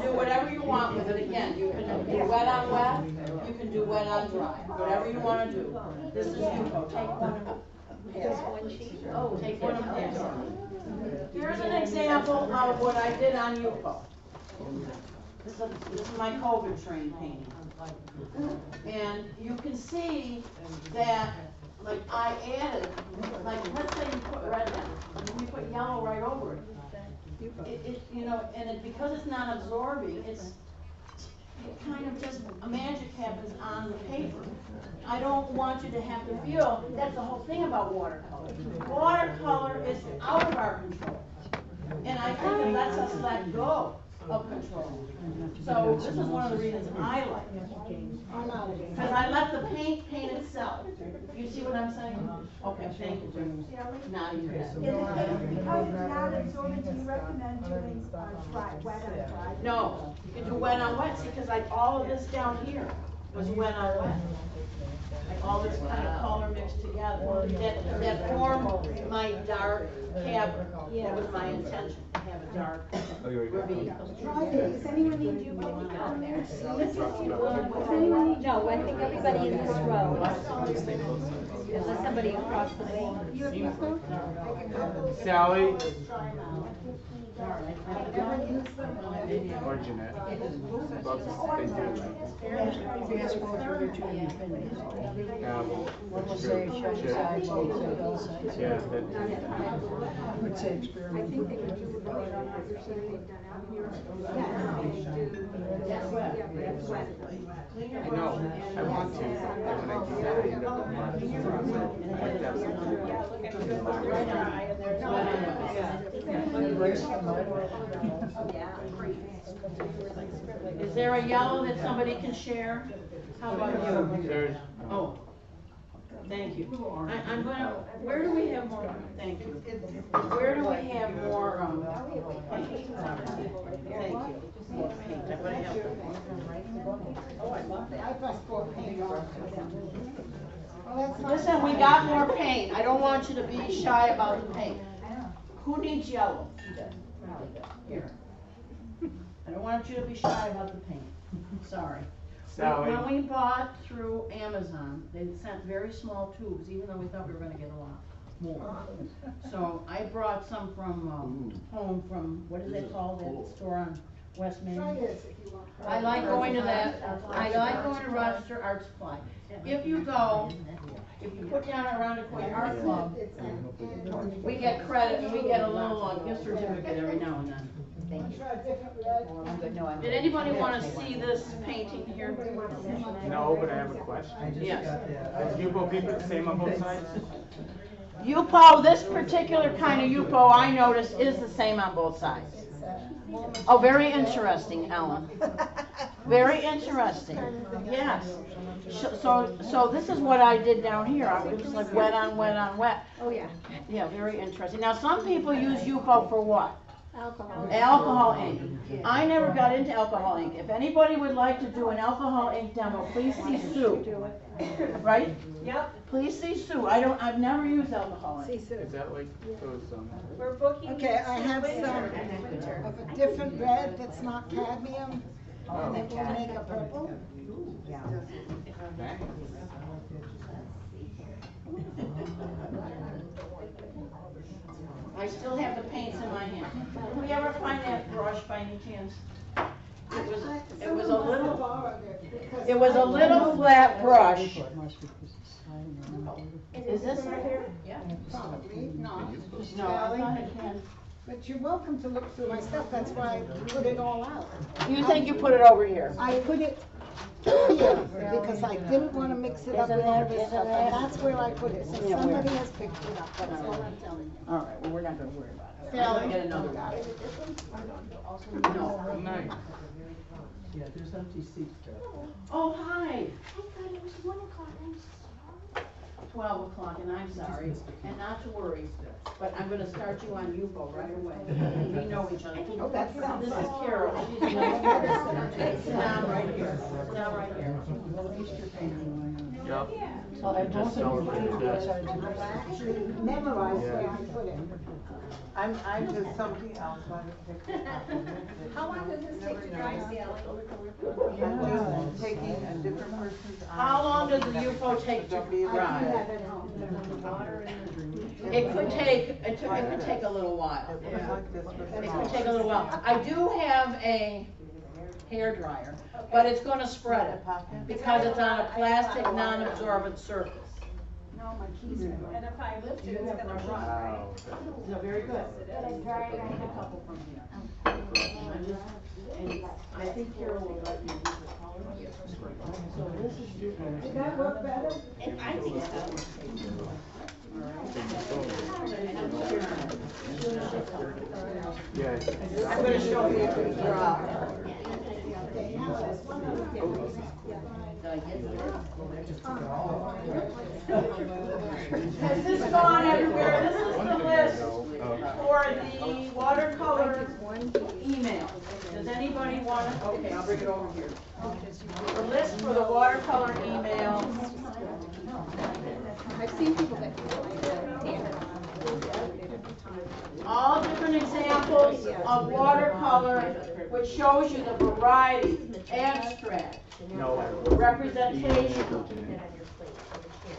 do whatever you want with it. Again, you can do wet on wet, you can do wet on dry, whatever you want to do. This is UPO. Take one and oh, take one and pass. Here's an example of what I did on UPO. This is my COVID train painting. And you can see that, like, I added, like, let's say you put red down, and you put yellow right over it. You know, and because it's not absorbing, it kind of just, magic happens on the paper. I don't want you to have to feel, that's the whole thing about watercolor. Watercolor is out of our control. And I think it lets us let go of control. So this is one of the reasons I like it. Because I let the paint itself. You see what I'm saying? Okay, thank you, Jim. Nodding your head. Because it's not absorbent, do you recommend doing dry, wet on dry? No, you can do wet on wet, see, because like all of this down here was wet on wet. Like all this kind of color mixed together. That formed my dark cab. That was my intention, to have a dark reveal. Does anyone need you both down there? Does anyone need? No, I think everybody in this row, unless somebody across the way. Sally? Or Jeanette? They do. We'll say shut sides, we'll say both sides. Yeah, I would say experiment. I know, I want to, but when I do that, I end up Is there a yellow that somebody can share? How about you? There's, Oh, thank you. I'm gonna, where do we have more, thank you. Where do we have more, paint? Thank you. More paint. I'm gonna have Oh, I love that. I pressed for paint on. Well, that's not. Listen, we got more paint. I don't want you to be shy about the paint. Who needs yellow? Here. I don't want you to be shy about the paint. Sorry. Sally. When we bought through Amazon, they sent very small tubes, even though we thought we were gonna get a lot more. So I brought some from, home from, what is it called, that store on West Main? Try this if you want. I like going to that, I like going to Rochester Art Supply. If you go, if you put down Irondequoit Art Club, we get credit and we get a little gift certificate every now and then. Thank you. Try a different red. I'm good, no, I'm. Did anybody want to see this painting here? no, but I have a question. Yes. Is UPO paper the same on both sides? UPO, this particular kind of UPO I noticed is the same on both sides. Oh, very interesting, Ellen. Very interesting. Yes. So this is what I did down here. I was just like wet on wet on wet. Oh, yeah. Yeah, very interesting. Now, some people use UPO for what? Alcohol. Alcohol ink. I never got into alcohol ink. If anybody would like to do an alcohol ink demo, please see Sue. Right? Yep. Please see Sue. I've never used alcohol ink. Is that like those, We're booking. Okay, I have some of a different red that's not cadmium, and it will make a purple. thanks. I still have the paints in my hand. Did we ever find that brush by any chance? It was a little flat brush. Is this right here? Yeah. Probably not. No, I thought it had. But you're welcome to look through my stuff, that's why I put it all out. You think you put it over here? I put it here, because I didn't want to mix it up with all this stuff, and that's where I put it, so Yeah, somebody has picked it up, that's all I'm telling you. All right, well, we're not gonna worry about it. I'm Sally. gonna get another one. No. Nice. Yeah, there's empty seats there. Oh, hi. I thought it was 1 o'clock, I'm sorry. 12 o'clock, and I'm sorry, and not to worry, but I'm gonna start you on UPO right away. We know each other. Oh, that sounds This is fun. Carol, she's Sit down right here, sit down right here. Well, Easter painting, Yep. Well, I Just both of them celebrated do that. that. Memorize where I put it. I'm just something else, I don't pick this up. How long does this take to dry, Sally? I'm just taking a different person's eye. How long does the UFO take to dry? It could take a little while. It looks like this was It could small. take a little while. I do have a hair dryer, but it's gonna spread it because it's on a plastic non-absorbent surface. No, my keys are. And if I lift it, it's gonna run. Wow. So very good. A couple from here. I think Carol will let me use the color. Did that work better? I think so. Yeah. I'm gonna show you the draw. Okay, now there's one other thing. Has this gone everywhere? This is the list for the watercolor email. Does anybody want it? Okay, I'll bring it over here. The list for the watercolor email. I've seen people that. All different examples of watercolor, which shows you the variety, abstract, representation.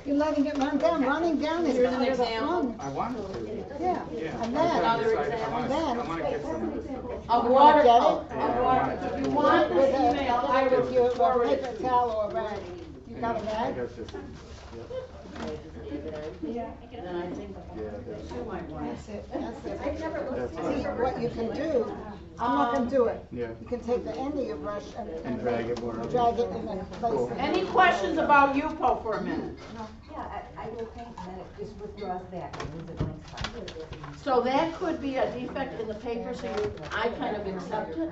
You're letting it run down. Running down is Here's an kind of the example. fun. I wanted to. Yeah, Yeah. and then, Another I example. wanna get some of this stuff. Of You wanna get watercolor. it? Of water. If you want with this a, email, I with will your forward it paper to you. towel or rag. You got a I rag? got this. Then I think you might want it. That's it, that's it. I've never looked. See, what you can do, I'm not gonna do it. Yeah. You can take the end of your brush And drag it more. drag it in a place. Any questions about UPO for a minute? Yeah, I will paint and then it just withdraws back and leaves it next time. So that could be a defect in the paper, so I kind of accept it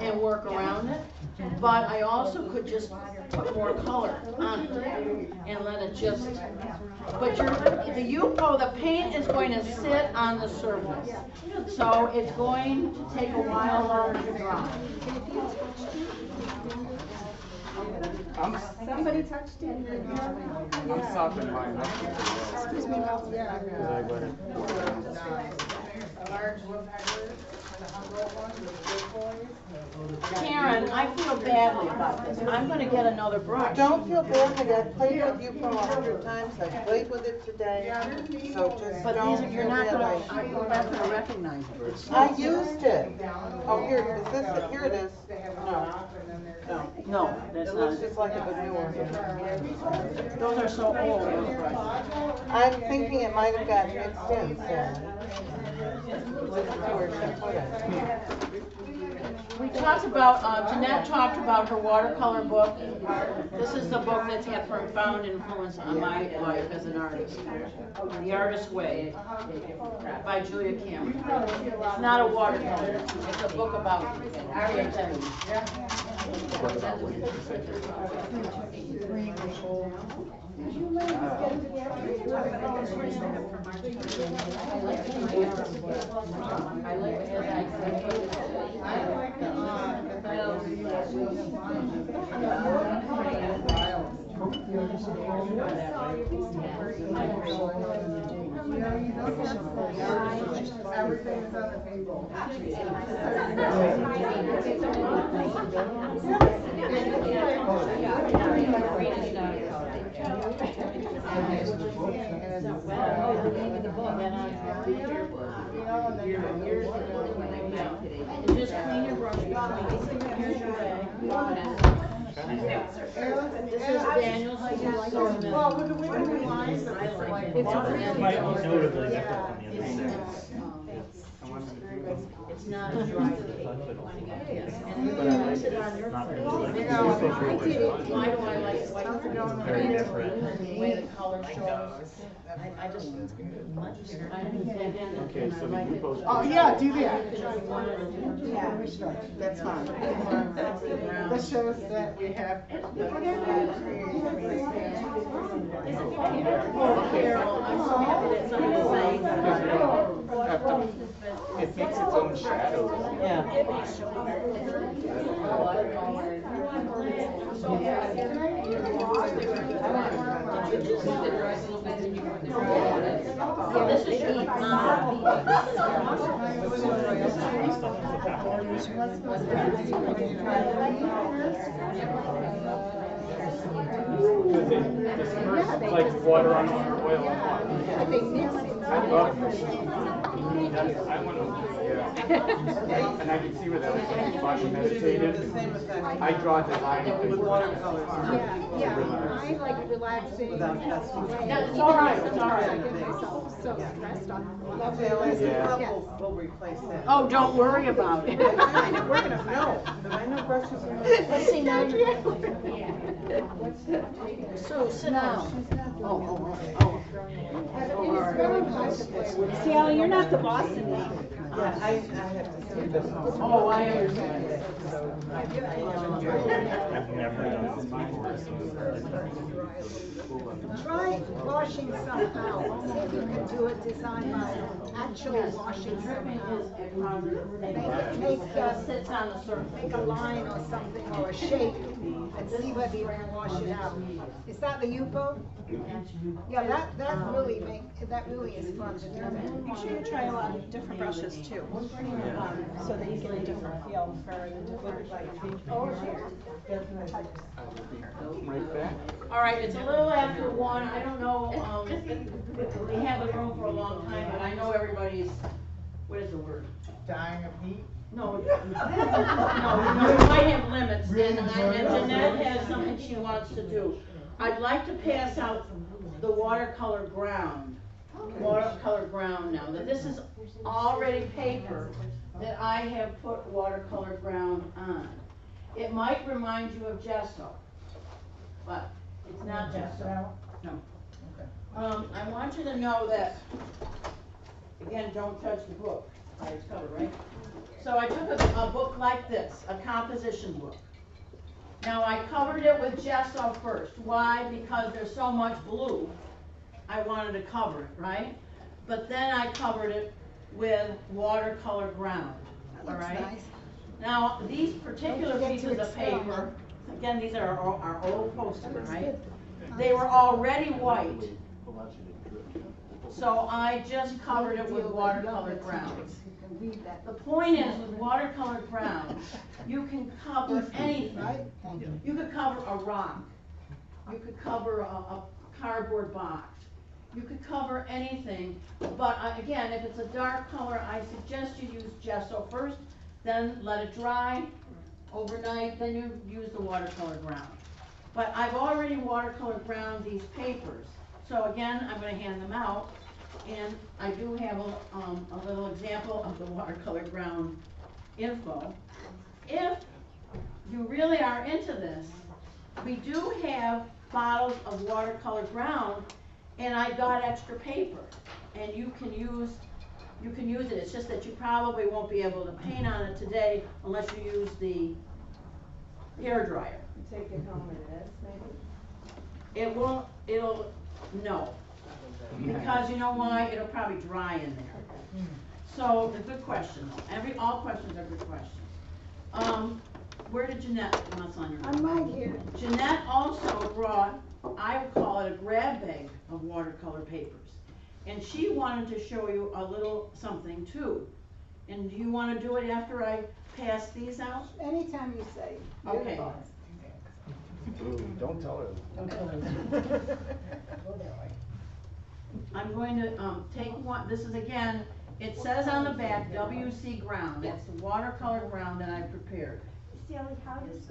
and work around it. But I also could just put more color on it and let it just, but the UPO, the paint is going to sit on the surface. So it's going to take a while longer to dry. Somebody touched it. I'm softening mine up. Excuse me, Mel. Yeah. Because I let it pour down. A large woodpecker and a humble one with big boys. Karen, I feel badly about this. I'm gonna get another brush. Don't feel bad, I've played with you for 100 times, I played with it today, so just But don't these, you're feel not bad. gonna, you're not gonna recognize it. I used it. Oh, here, is this it? Here it is. No, No, that's it not looks it. just like a new one. Those are so old, those brushes. I'm thinking it might have gotten mixed in, Sarah. Just see where she put it. We talked about, Jeanette talked about her watercolor book. This is the book that's had profound influence on my life as an artist. The Artist's Way by Julia Cameron. It's not a watercolor, it's a book about creativity. Everything is on the table. And just clean your brush. Here's your bag. This is Daniel's. Well, with the wiggly lines, it's like. It's not a dry cake. And you put it on your plate. Why do I like white? Very different. The way the color shows. I just, I understand. Okay, so the UFO's. Oh, yeah, do that. Yeah. That's fine. This shows that we have. Oh, Carol, I'm so happy that somebody's saying that. It makes its own shadows. Yeah. This is your It's like water on oil on water. I think mix it. I love it. I want to, yeah. And I can see where that was like fun and meditative. I draw the line with watercolor. Yeah, I like relaxing. Without testing. It's all right, it's all right. I get myself so stressed on lovely Okay, let's yes. we'll replace that. Oh, don't worry about it. We're gonna find out. I know brushes are. Let's see now. So sit down. Sally, you're not the boss in me. Yeah, I have to see this. Oh, I understand. I've never done this before, Try washing somehow. See if you can do a design by actually washing somehow. Sits on the surface. Make a line or something or a shape and see whether you can wash it out. Is that the Yupo? Yeah, that really is fun to do. Make sure you try a lot of different brushes too, so that you get a different feel for the different Right back. All right, it's a little after 1. I don't know, we haven't room for a long time, but I know everybody's, what is the word? Dying of heat? No, we might have limits, and Jeanette has something she wants to do. I'd like to pass out the watercolor ground. Watercolor ground now. That this is already paper that I have put watercolor ground on. It might remind you of gesso, but it's not gesso. No. I want you to know that, again, don't judge the book by its cover, right? So I took a book like this, a composition book. Now I covered it with gesso first. Why? Because there's so much blue, I wanted to cover it, right? But then I covered it with watercolor ground, all right? Nice. Now, these particular pieces of paper, again, these are our old posters, right? They were already white. So I just covered it with watercolor ground. The point is, with watercolor ground, you can cover anything. You could cover a rock. You could cover a cardboard box. You could cover anything, but again, if it's a dark color, I suggest you use gesso first, then let it dry overnight, then you use the watercolor ground. But I've already watercolor ground these papers, so again, I'm going to hand them out, and I do have a little example of the watercolor ground info. If you really are into this, we do have bottles of watercolor ground, and I got extra paper, and you can use it. It's just that you probably won't be able to paint on it today unless you use the hair dryer. You take it home and this, maybe? It won't, no. Because you know why? It'll probably dry in there. So, a good question though. All questions are good questions. Where did Jeanette, what's on your mind? I'm right here. Jeanette also brought, I would call it a grab bag of watercolor papers. And she wanted to show you a little something too. And do you want to do it after I pass these out? Anytime you say. Okay. Ooh, don't tell her. Don't tell her. I'm going to take one, this is again, it says on the back WC ground. That's the watercolor ground that I prepared. Sally, how does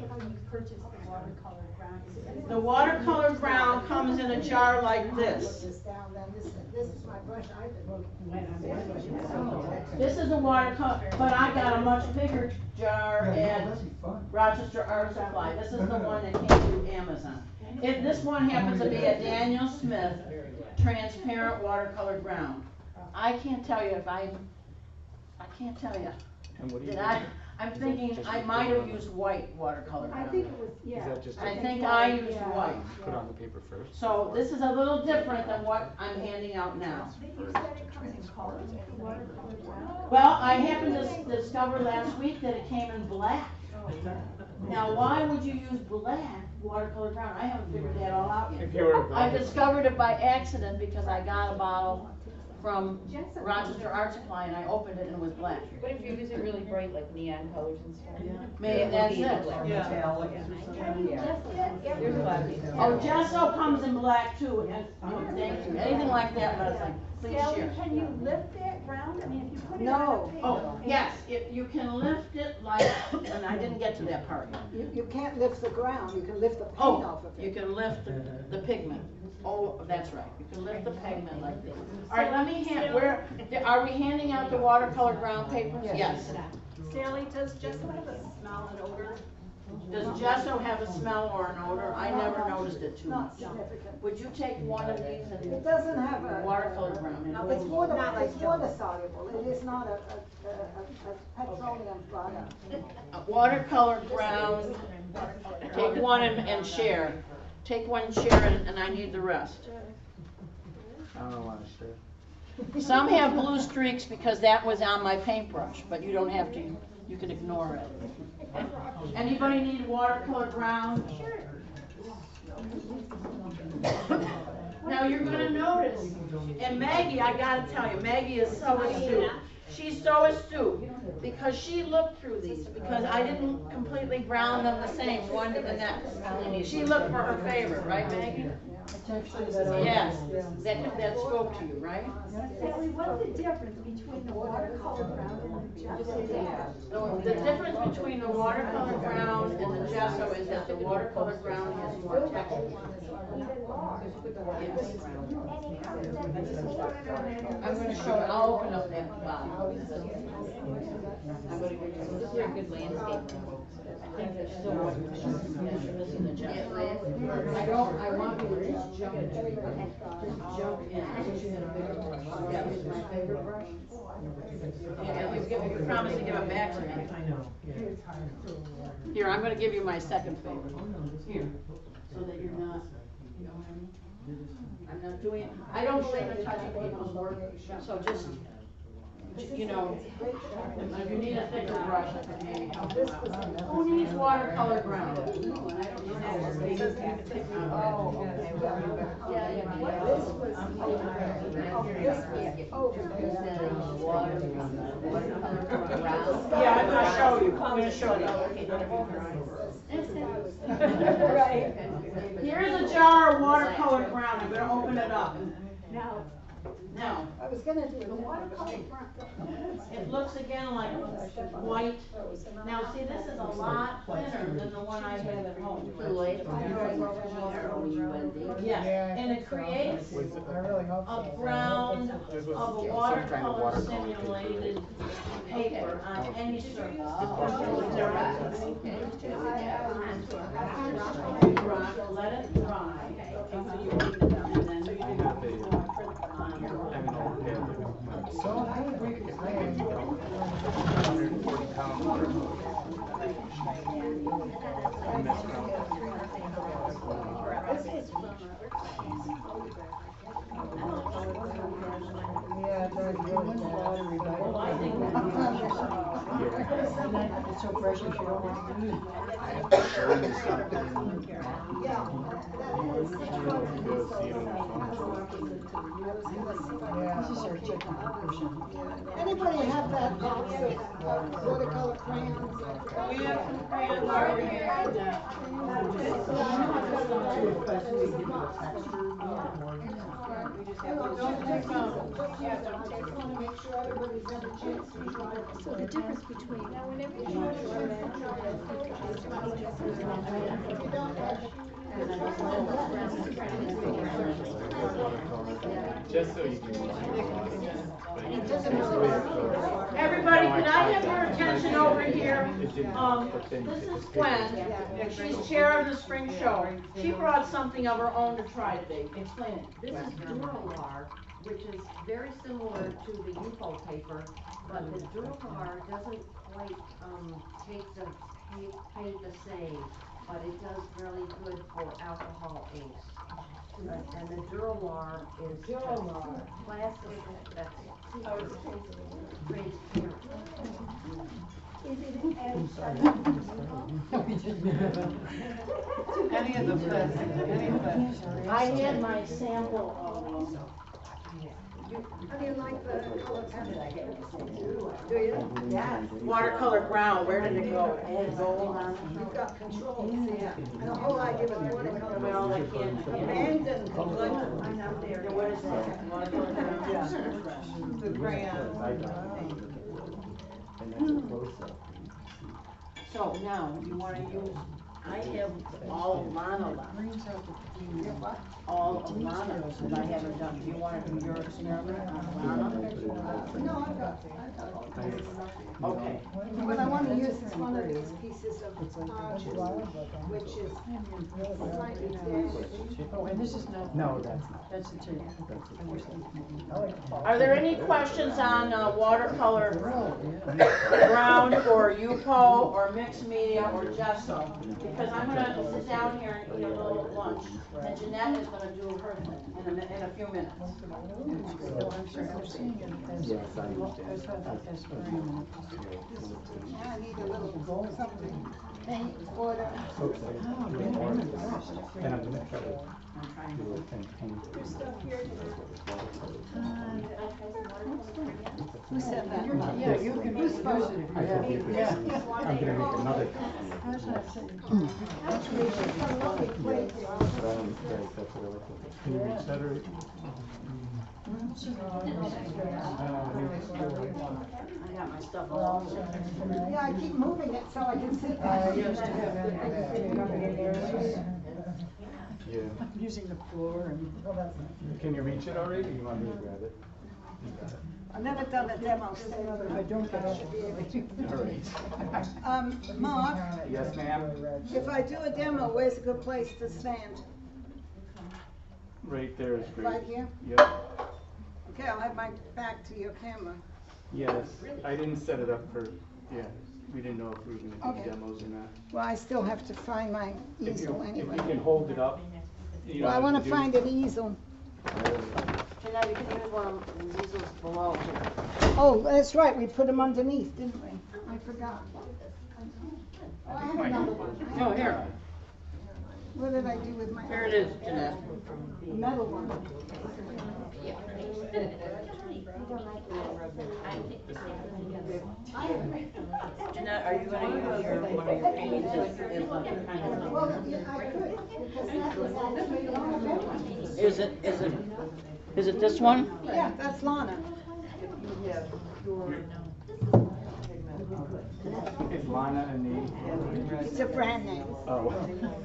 how you purchase the watercolor ground? The watercolor ground comes in a jar like this. This is my brush. This is a watercolor, but I got a much bigger jar at Rochester Art Supply. This is the one that came through Amazon. This one happens to be a Daniel Smith transparent watercolor ground. I can't tell you I can't tell you. And what do you I'm thinking I might have used white watercolor ground. I think it was, yeah. Is that just I think I used white. put on the paper first? So this is a little different than what I'm handing out now. You said it comes in colors, watercolor ground? Well, I happened to discover last week that it came in black. Now, why would you use black watercolor brown? I haven't figured that all out yet. If you were I discovered it by accident because I got a bottle from Rochester Art Supply and I opened it and it was black. What if you use it really bright, like neon colors and stuff? Maybe that's it. There's a lot of these. Oh, gesso comes in black too, and, thank you, anything like that, Leslie, please Sally, share. can you lift that round? I mean, if you put it No. on a paper. Oh, yes, you can lift it like, and I didn't get to that part. You can't lift the ground, you can lift the paint Oh, off of it. you can lift the pigment. Oh, that's right, you can lift the pigment like this. All right, let me are we handing out the watercolor ground papers? Yes. Sally, does gesso have a smell and odor? Does gesso have a smell or an odor? I never noticed it too Not much. significant. Would you take one of these and It doesn't have a. watercolor ground? It's water soluble, it is not a petroleum product. Watercolor ground, take one and share. Take one, share, and I need the rest. I don't want to share. Some have blue streaks because that was on my paintbrush, but you don't have to, you can ignore it. Anybody need watercolor ground? Sure. Now you're gonna notice, and Maggie, I gotta tell you, Maggie is so astute. She's so astute, because she looked through these, because I didn't completely brown them the same, one to the next. She looked for her favorite, right, Maggie? Yes, that spoke to you, right? Sally, what's the difference between the watercolor brown and the gesso? The difference between the watercolor ground and the gesso is that the watercolor ground has more texture. I'm going to show it. I'll open up that bottle. I'm going to give you this is a good landscape. I think there's still one missing the gesso. I want you to just jump in. Just jump in. Yeah, this is my favorite brush. You promised to give it back to me. I know, yeah. Here, I'm gonna give you my second favorite. Here, so that you're not, you know what I mean? I'm not doing, I don't believe in touching people's work, so just, you know, if you need a thicker brush, I can maybe help you out. Who needs watercolor ground? Yeah, I'm gonna show you, I'm gonna show you. Right. Here's a jar of watercolor ground, I'm gonna open it up. Now, I was gonna do the watercolor brown. it looks again like white. Now, see, this is a lot thinner than the one I have at home. Yes, and it creates a ground of a watercolor simulated paper on any surface. Let it dry. So I would break it. I am 140 pounds worth. I messed around. Yeah, there's really battery It's so precious, you don't want to use it. Anybody have that box of watercolor crayons? We have some crayons over here. So the difference between. Just so you can. Everybody, can I have your attention over here? This is Gwen, and she's chair of the spring show. She brought something of her own to try today. Explain it. This is Duralar, which is very similar to the UFO paper, but the Duralar doesn't quite take the paint the same, but it does really good for alcohol inks. And the Duralar is plastic that's transparent. Any of the plastic, any plastic. I had my sample of How do you like the color pencil? Do you? yes, watercolor brown, where did it go? It had gold on it. You've got control, yeah. And the whole idea with watercolor. Well, I can't. Abandon the I'm not there. What is that? Watercolor brown? Yeah. The crayon. So now, you wanna use, I have all of Lana left. All of Lana that I haven't done. Do you wanna do your experiment on Lana? No, I got it. Okay. What I want to use is one of these pieces of arches, which is slightly damaged. Oh, and this is not. No, that's not. That's the two. Are there any questions on watercolor brown or UPO or mixed media or gesso? Because I'm gonna sit down here and eat a little lunch, and Jeanette is gonna do her thing in a few minutes. I'm seeing it as. Yes, I understand. As green. I need a little something, paint, water. Okay. And I'm gonna try to do it and paint. Who said that? Yeah, you can use it. I have the Yeah. I'm gonna make another copy. Actually, it's a lovely place. But I don't care if that's what I like. Can you reach that or? I got my stuff all over. Yeah, I keep moving it so I can sit back. Yeah. I'm using the floor and. Can you reach it already, or you want me to grab it? You got it. I've never done a demo, so If I don't get it. All right. Mark, Yes, ma'am? if I do a demo, where's a good place to stand? Right there is great. Right here? Yep. Okay, I'll have my back to your camera. Yes, I didn't set it up for, yeah, we didn't know if we were gonna Okay. do demos or not. Well, I still have to find my easel If anyway. you can hold it up. you Well, I know, wanna to do- find an easel. Jeanette, you can use one of the easels below. Oh, that's right, we put them underneath, didn't we? I forgot. Oh, I have another one. No, here. What did I do with my? Here it is, Jeanette. The metal one. Jeanette, are you gonna use one of your paintings as like kind of? Well, yeah, I could, because that was actually Lana Bedroom. Is it this one? Yeah, that's Lana. Is Lana a name? It's a brand name. Oh.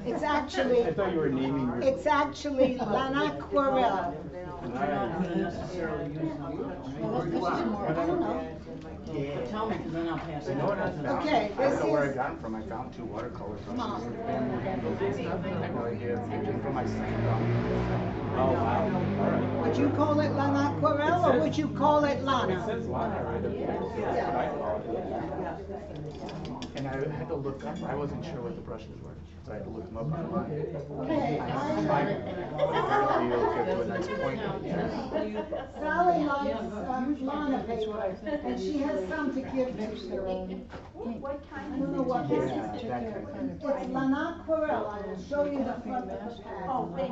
It's actually, I thought you were naming your. it's actually Lana Aquarella. Necessarily use I don't know. Tell me, because then I'll pass it You know what, on. Okay, I don't this know where I is- got them from, I found 2 watercolor brushes Mom. and family handles and stuff, I have no idea, they came from my son. Oh, wow, alright. Would you call it Lana Aquarella or would you call it It Lana? says Lana right up there, that's what I call it. And I had to look up, I wasn't sure what the brushes were, so I had to look them up online. Okay, Apparently you'll get to a nice point. Sally likes Lana paper, and she has some to give to you. What I don't know what this Yeah, is. that kind of thing. It's Lana Aquarella, I will show you the front of the pad. Oh, wait,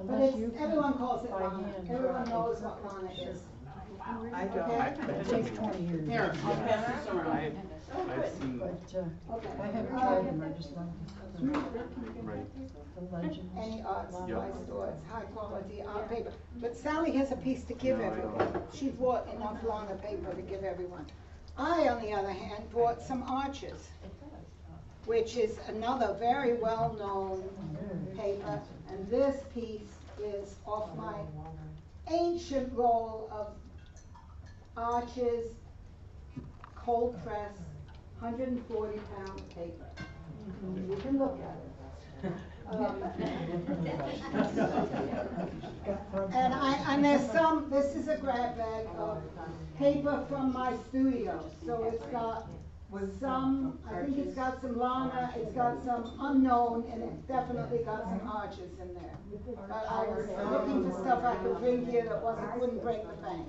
But it's, everyone calls it Lana, everyone knows what Lana is. I don't. Okay? It takes 20 years. Here, I'll pass this around. I've seen, But, I haven't tried them, I just love right. the legends. Any art supply Yeah. stores, high quality art paper. But Sally has a piece to give No, I everyone. don't. She bought enough Lana paper to give everyone. I, on the other hand, bought some arches, which is another very well-known paper. And this piece is off my ancient roll of arches, cold press, 140-pound paper. You can look at it. And there's some, this is a grab bag of paper from my studio, so it's got some, I think it's got some Lana, it's got some unknown, and it's definitely got some arches in there. But I was looking for stuff I could bring here that wouldn't break the bank.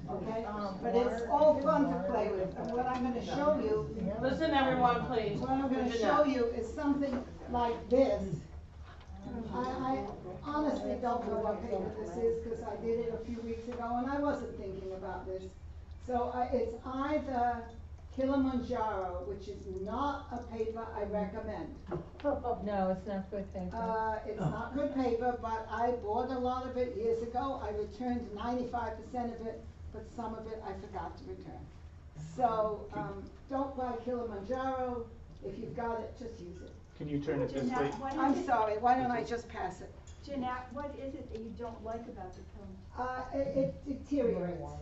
Okay? But it's all fun to play with, and what I'm gonna show you. Listen, everyone, please. What I'm gonna show you is something like this. I honestly don't know what paper this is, because I did it a few weeks ago, and I wasn't thinking about this. So it's either Kilimanjaro, which is not a paper I recommend. No, it's not good paper. It's not good paper, but I bought a lot of it years ago. I returned 95% of it, but some of it I forgot to return. So, don't buy Kilimanjaro. If you've got it, just use it. Can you turn it this way? I'm sorry, why don't I just pass it? Jeanette, what is it that you don't like about the film? It deteriorates.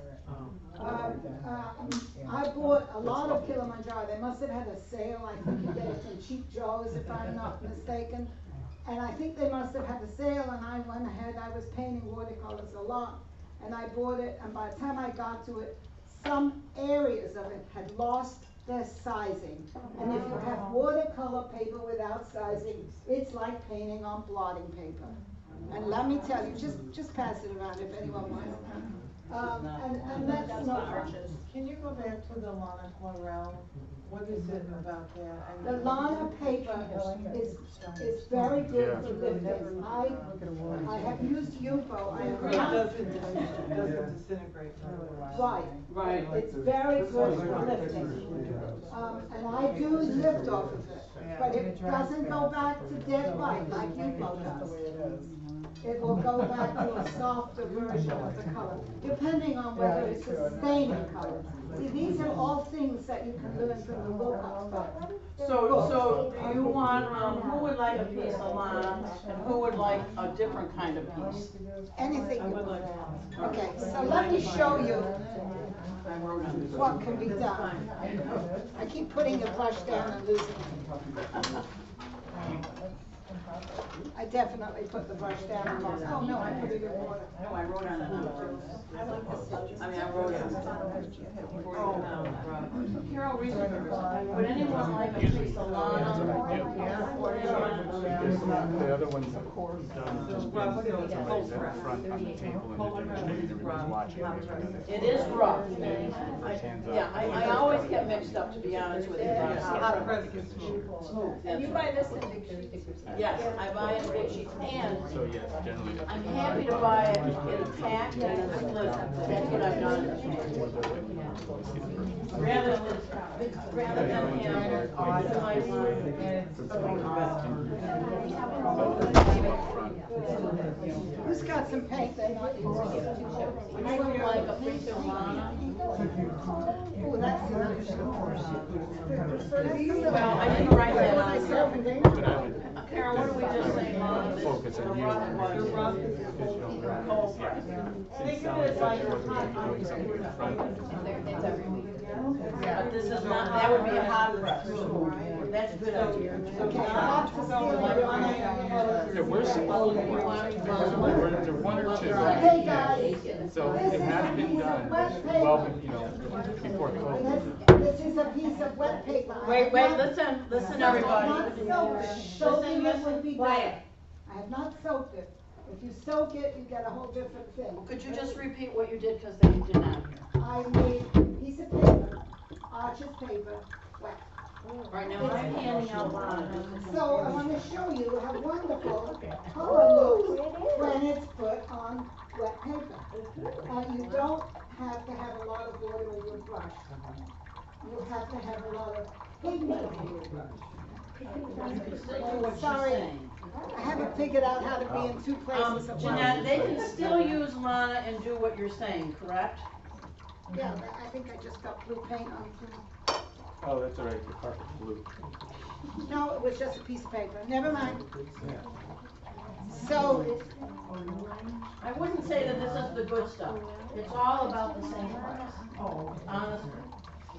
I bought a lot of Kilimanjaro. They must have had a sale. I think you get it from Cheap Joe's, if I'm not mistaken. And I think they must have had a sale, and I went ahead. I was painting watercolors a lot, and I bought it. And by the time I got to it, some areas of it had lost their sizing. And if you have watercolor paper without sizing, it's like painting on blotting paper. And let me tell you, just pass it around if anyone wants. And that's not arches. Can you go back to the Lana Chlorel? What is it about that? The Lana paper is very good for lifting. I have used UFO. I have not. It doesn't disintegrate really well. Right. It's very good for lifting. And I do lift off of it, but it doesn't go back to dead white like UFO does. It will go back to a softer version of the color, depending on whether it's a staining color. See, these are all things that you can learn from the book. So do you want, who would like a piece of Lana, and who would like a different kind of piece? Anything you want. Okay, so let me show you what can be done. I keep putting the brush down and losing it. I definitely put the brush down and lost. Oh no, I put it in water. No, I wrote on it. I like this. I mean, I wrote it. Carol, would anyone like a piece of Lana? The other one's just been front on the table and everybody's watching. It is rough. I always get mixed up, to be honest with you. Hot press is smooth. And you buy this in big sheets? Yes, I buy it in big sheets, and So yes, generally. I'm happy to buy it in a pack and in a split. That's what I've done. Rather than Who's got some paint they're not using? I would like a piece of Lana. Oh, that's nice. Well, I didn't write that on. Carol, what do we just say, Lana? Focus on you. Cold press. Think of it like It's every week. But this is not, that would be a hot press. That's a good idea. Okay, hot to Yeah, we're supposed to, we're one or two. Okay, guys. So it has been done, well, before COVID. This is a piece of wet paper. Wait, listen, everybody. I have not soaked it. Soaking it would be better. I have not soaked it. If you soak it, you get a whole different thing. Could you just repeat what you did, because they did not hear? I made a piece of paper, arches paper, wet. Right now, I'm handing out Lana. So I want to show you how wonderful color looks when it's put on wet paper. And you don't have to have a lot of water in your brush. You have to have a lot of pigment in your brush. Sorry, I haven't figured out how to be in two places at once. Jeanette, they can still use Lana and do what you're saying, correct? Yeah, I think I just got blue paint on too. Oh, that's all right, the carpet's blue. No, it was just a piece of paper. Never mind. So, I wouldn't say that this is the good stuff. It's all about the same price. Honestly.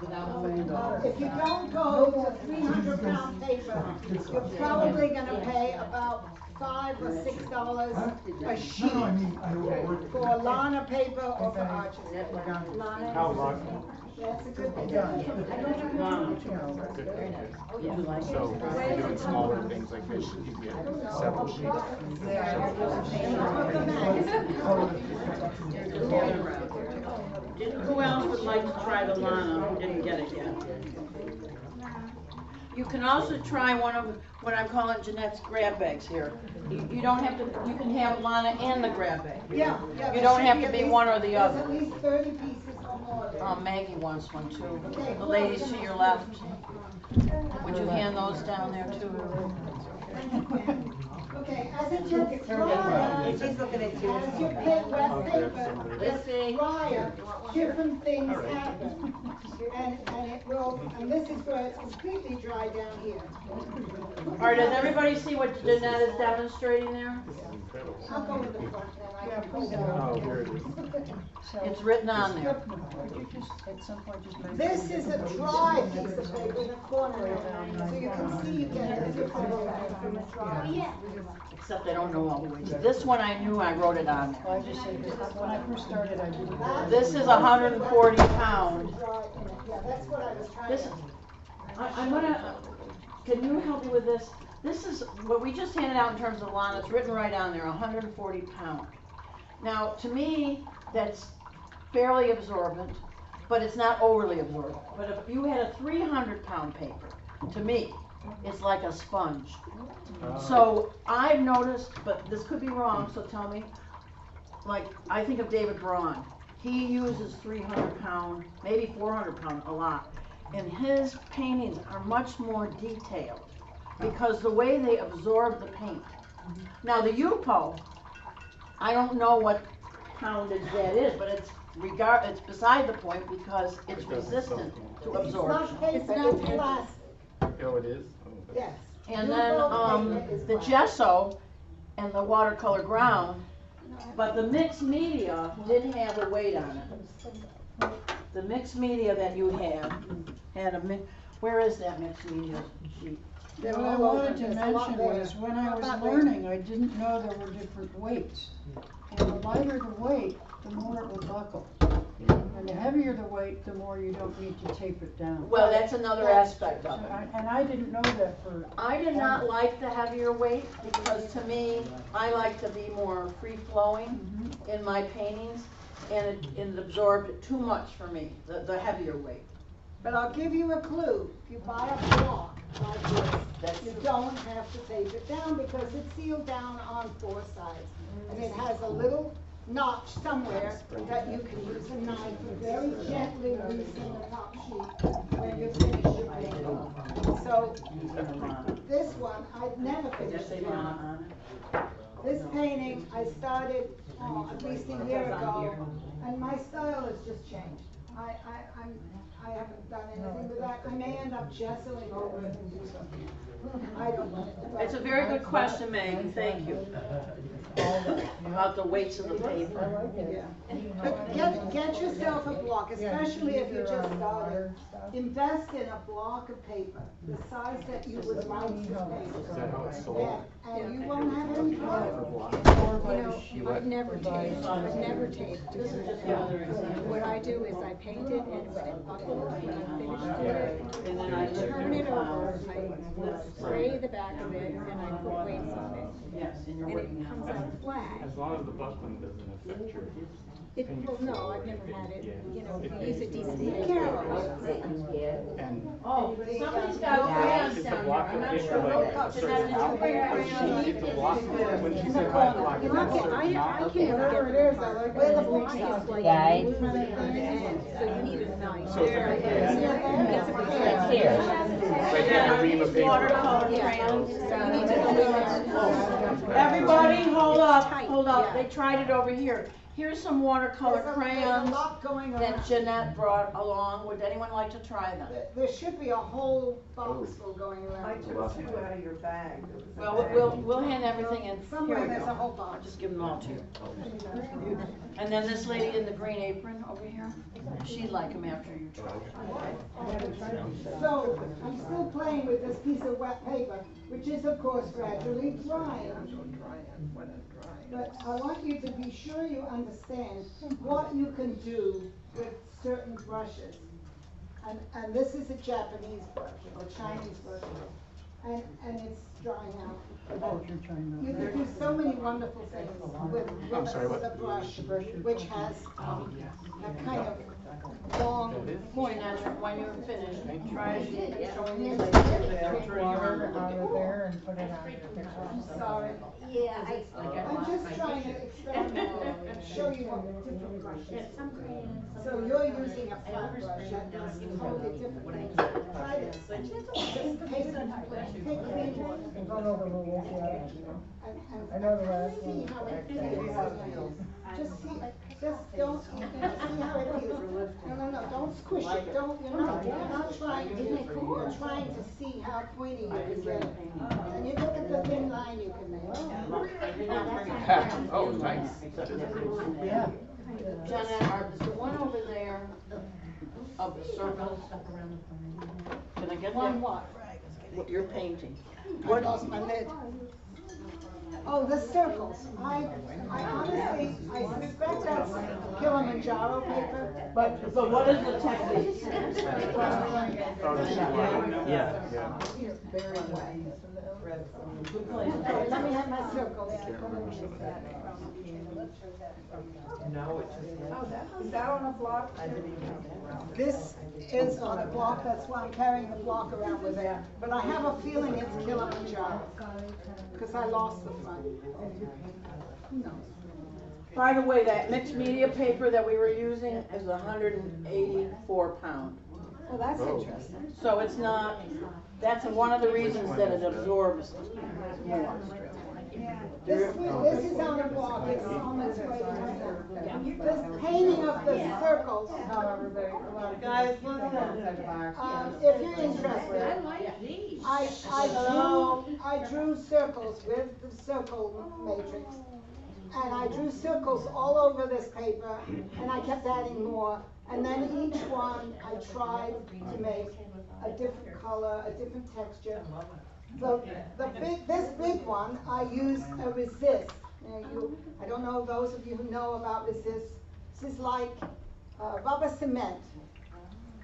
if you don't go to 300-pound paper, you're probably gonna pay about $5 or $6 a sheet for Lana paper or for arches. How long? That's a good thing. So, if you're doing smaller things like this, you can get several sheets. Who else would like to try the Lana who didn't get it yet? You can also try one of what I'm calling Jeanette's grab bags here. You don't have to, you can have Lana and the grab bag. Yeah. You don't have to be one or the There's other. at least 30 pieces or more. Maggie wants one too. The ladies to your left. Would you hand those down there too? Okay, as it gets drier, as you paint wet paper, it's drier, different things happen. And it will, and this is where it's completely dry down here. All right, does everybody see what Jeanette is demonstrating there? I'll go in the front then, I can pull Oh, down. here it is. It's written on there. Could you just, at some point, just mention? This is a dry piece of paper in the corner, so you can see you get a different effect from a dry. Except they don't know all the way. This one I knew, I wrote it on Well, I just say, because when I first started, I didn't. there. This is 140 pound. Yeah, that's what I was trying This, to. I'm gonna, can you help me with this? This is what we just handed out in terms of Lana. It's written right on there, 140 pound. Now, to me, that's fairly absorbent, but it's not overly absorbent. But if you had a 300 pound paper, to me, it's like a sponge. So I've noticed, but this could be wrong, so tell me, like, I think of David Braun. He uses 300 pound, maybe 400 pound a lot. And his paintings are much more detailed because the way they absorb the paint. Now the Yupo, I don't know what poundage that is, but it's beside the point because it's resistant to absorption. It's not plastic. Oh, it is? Yes. And then the gesso and the watercolor ground, but the mixed media didn't have a weight on it. The mixed media that you had a where is that mixed media sheet? What I wanted to mention was, when I was learning, I didn't know there were different weights. And the lighter the weight, the more it will buckle. And the heavier the weight, the more you don't need to tape it down. Well, that's another aspect of it. And I didn't know that for. I did not like the heavier weight because to me, I like to be more free-flowing in my paintings, and it absorbed too much for me, the heavier weight. But I'll give you a clue. If you buy a block like this, you don't have to tape it down because it's sealed down on 4 sides. And it has a little notch somewhere that you can use a knife and very gently loosen the top sheet when you finish your painting. So this one, I've never finished it. This painting, I started at least a year ago, and my style has just changed. I haven't done anything with that. I may end up gessoing over it and do something. I don't know. It's a very good question, Maggie, thank you. About the weights of the paper. Yeah. But get yourself a block, especially if you just started. Invest in a block of paper, the size that you would like to paint. And you won't have any problem. You know, I've never taped. What I do is I paint it, and when it buckles, when I'm finished with it, And then I turn it over, I spray the back of it, and I put weights on it. Yes, and you're And working it on comes out flat. As long as the buckling doesn't affect your Well, no, I've never had it, you know, if you use it decently. And Oh, somebody's got crayons it's a down here, block I'm of not paper sure. like a certain amount. It's a block, when she said by block, it's a certain amount. Whatever it is, I like Where the it. block is like. Guide. So you need a knife. So it's like that. Here. Like that, a ream of paper. Watercolor crayons. Everybody, hold up, they tried it over here. Here's some watercolor There's a crayons lot going on. that Jeanette brought along. Would anyone like to try them? There should be a whole box full going I around. took 2 out of your bag. There was a Well, bag. we'll hand everything in. Here Somewhere we there's a go. whole I'll box. just give them all to you. And then this lady in the green apron over here, she'd like them after you try. So, I'm still playing with this piece of wet paper, which is of course gradually drying. But I want you to be sure you understand what you can do with certain brushes. And this is a Japanese brush, or Chinese brush, and it's drying out. Oh, you're trying to. You can do so many wonderful things with a brush, which has a kind of long point. And when you're finished, try showing me Yes. like Water out of there and put it on your picture. I'm sorry. Yeah, I'm just trying to experiment, show you what different brushes. Some crayons. So you're using a flat brush, that does totally different things. Try this. Just take clean water. Don't know the rules yet. I And know the last see one. how it feels. Just see, just don't, see how it feels. No, don't squish it, you're not trying to, you're trying to see how pointy you can get it. And you look at the thin line you can make. Oh, nice. Yeah. Jenna, there's one over there of circles. Can I get One there? what? What you're painting. I lost my lid. Oh, the circles. I honestly, I suspect that's Kilimanjaro paper. But what is the technique? Oh, this is one. Yeah. Very wet. Let me have my circles. No, it just. Is that on a block? This is on a block, that's why I'm carrying the block around with it. But I have a feeling it's Kilimanjaro, because I lost the front. Who knows? By the way, that mixed media paper that we were using is 184 pound. Well, that's interesting. So it's not, that's one of the reasons that it absorbs more. This is on a block, it's on its way to this painting of the circles. Guys, look at that. If you're interested, I like these. I drew circles with the circle matrix. And I drew circles all over this paper, and I kept adding more. And then each one, I tried to make a different color, a different texture. This big one, I used a resist. I don't know those of you who know about resist. This is like rubber cement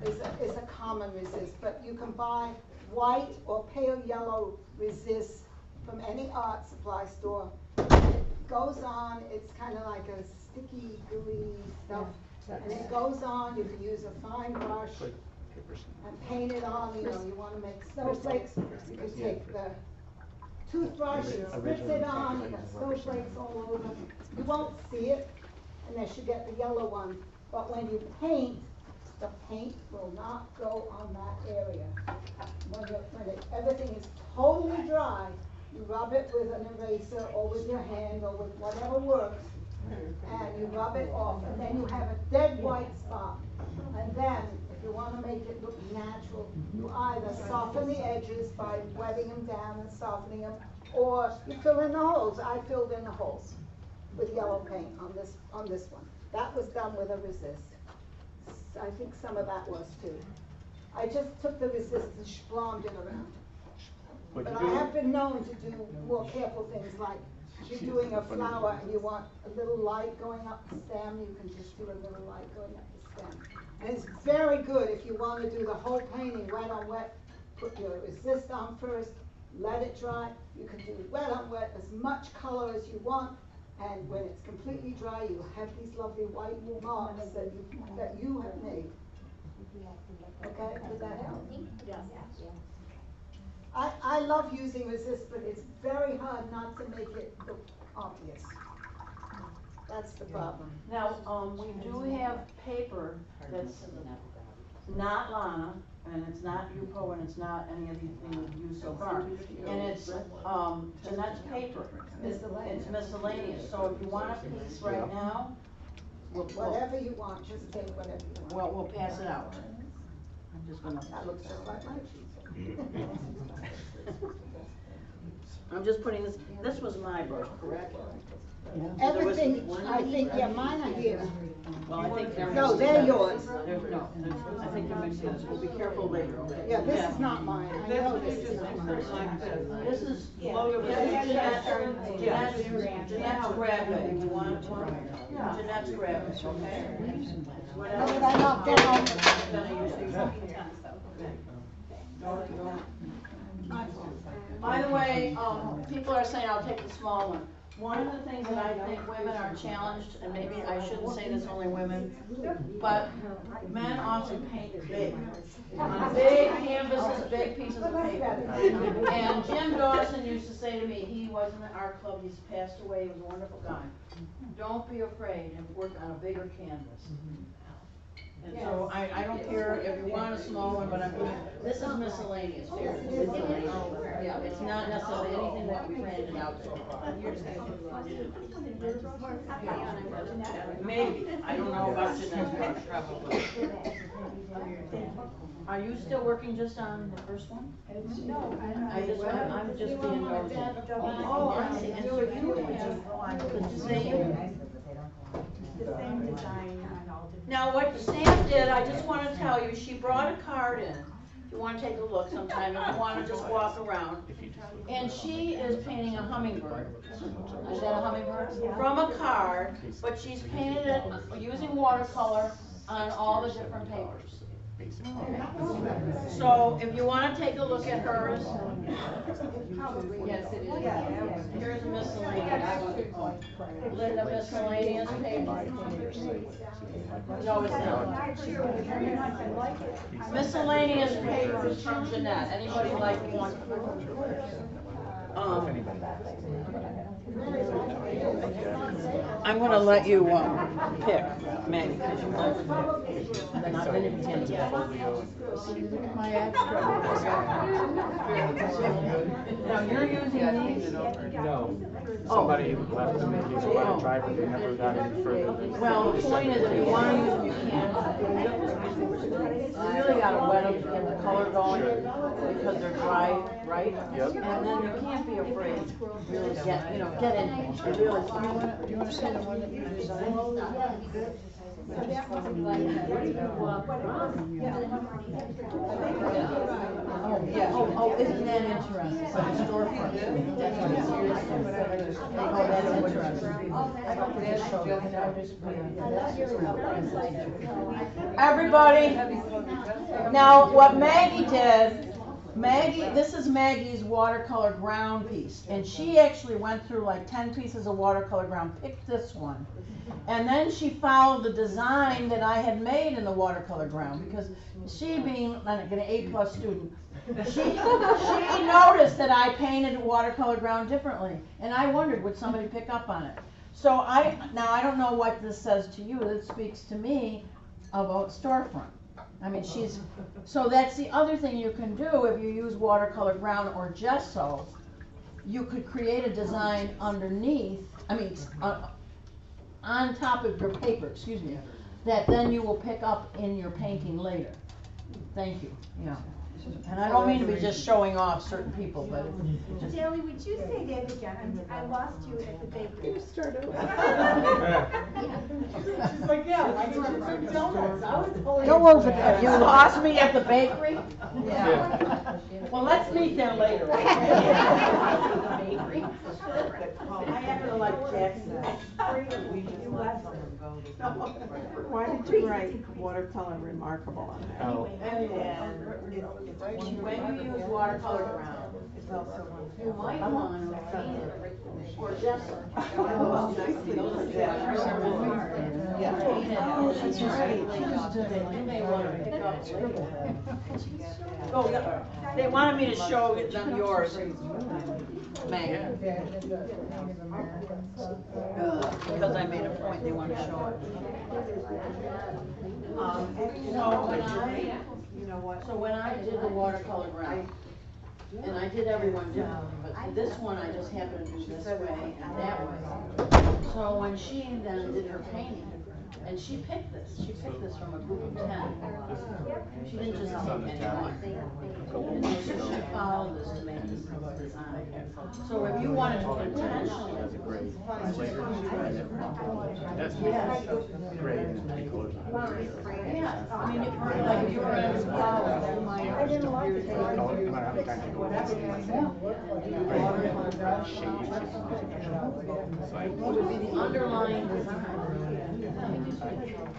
is a common resist, but you can buy white or pale yellow resist from any art supply store. It goes on, it's kind of like a sticky, gooey stuff. And it goes on, you can use a fine brush and paint it on, you want to make snowflakes. You can take the toothbrush and spritz it on, you got snowflakes all over. You won't see it unless you get the yellow one. But when you paint, the paint will not go on that area. When everything is totally dry, you rub it with an eraser or with your hand or with whatever works, and you rub it off, and then you have a dead white spot. And then, if you want to make it look natural, you either soften the edges by wetting them down and softening them, or you fill in the holes. I filled in the holes with yellow paint on this one. That was done with a resist. I think some of that was too. I just took the resist and splommed it around. But I have been known to do more careful things, like if you're doing a flower and you want a little light going up the stem, you can just do a little light going up the stem. And it's very good if you want to do the whole painting wet on wet. Put your resist on first, let it dry. You can do wet on wet, as much color as you want. And when it's completely dry, you have these lovely white marks that you have made. Okay, did that help? Yes. I love using resist, but it's very hard not to make it look obvious. That's the problem. Now, we do have paper that's not Lana, and it's not Yupo, and it's not any of these things we've used so far. And it's Jeanette's paper. It's miscellaneous. So if you want a piece right now, Whatever you want, just take whatever you want. well, we'll pass it out. I'm just gonna. That looks just like my cheese. I'm just putting this was my brush, correct? Everything, I think, yeah, mine are here. Well, I think they're. No, mixed they're together. yours. I think they're mixed together, we'll be careful later, okay? Yeah, this is not mine, I know this is not mine. This is Jeanette's grab it, you want one? Jeanette's grab it, okay? But I knocked down. By the way, people are saying I'll take the small one. One of the things that I think women are challenged, and maybe I shouldn't say this only women, but men often paint big. On big canvases, big pieces of paper. And Jim Dawson used to say to me, he was in the art club, he's passed away, he was a wonderful guy. Don't be afraid and work on a bigger canvas. And so I don't care if you want a small one, but I'm doing, this is miscellaneous, here. Yeah, it's not necessarily anything that we branded out so far. Maybe, I don't know about Jeanette's brush. Are you still working just on the first one? No, I'm just being nosy. Oh, I see, and so you have the same design. Now, what Sam did, I just want to tell you, she brought a card in. If you want to take a look sometime, if you want to just walk around. And she is painting a hummingbird. Is that a hummingbird? From a card, but she's painted it using watercolor on all the different papers. So if you want to take a look at hers, yes, it is. Here's a miscellaneous paper. No, it's not. Miscellaneous papers from Jeanette. Anybody like one? I'm going to let you pick, Maggie, because you like it. Then I'm going to take my extra. Now you're using these? No, somebody left them in case of a driver, they never got any further. Well, the point is, if you want to use them, you can. You really got to wet them to get the color going, because they're dry, right? Yep. And then you can't be afraid to really get in. You really Do you want to see the one that you designed? Oh, isn't that interesting? So the storefront. Oh, that's interesting. Everybody, now what Maggie did, this is Maggie's watercolor ground piece, and she actually went through like 10 pieces of watercolor ground, picked this one, and then she followed the design that I had made in the watercolor ground, because she being like an A+ student, she noticed that I painted watercolor ground differently, and I wondered, would somebody pick up on it? So now I don't know what this says to you. It speaks to me about storefront. I mean, so that's the other thing you can do if you use watercolor ground or gesso. You could create a design underneath, on top of your paper, excuse me, that then you will pick up in your painting later. Thank you, yeah. And I don't mean to be just showing off certain people, but just. Sally, would you say that again? I lost you at the bakery. Start over. She's like, yeah, I took donuts. I was totally. Go over there. You lost me at the bakery? Yeah. Well, let's meet there later. Bakery. I happen to like Jackson. We just let someone go. Why did you write watercolor remarkable on that? Oh. When you use watercolor ground, you might want to paint it or gesso. You may want to pick up later. Oh, they wanted me to show them yours, Meg. Because I made a point, they want to show it. So when I did the watercolor ground, and I did everyone differently, but this one I just happened to do this way and that way. So when she then did her painting, and she picked this from a group of 10. She didn't just take any one. And so she followed this to make this is on it. So if you wanted to continue. That's a great flavor. That's great and three colors. Yeah, I mean, if you're like, if you were in a flower, that might. I no matter how many times you go. It would be the underlying design.